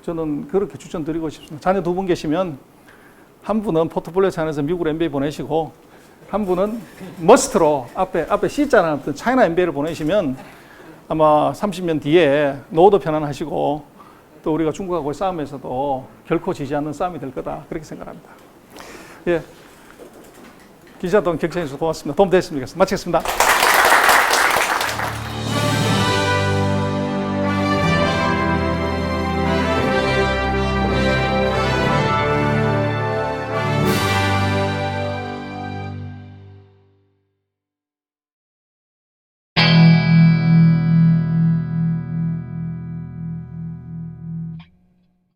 저는 그렇게 추천드리고 싶습니다. 자녀 2분 계시면 한 분은 포트폴리오 차원에서 미국으로 MBA 보내시고 한 분은 머스트로 앞에 C자나 차이나 MBA를 보내시면 아마 30년 뒤에 노후도 편안하시고 또 우리가 중국하고의 싸움에서도 결코 지지 않는 싸움이 될 거다. 그렇게 생각합니다. 예. 기자동 경청해주셔서 고맙습니다. 도움 됐습니까? 마치겠습니다.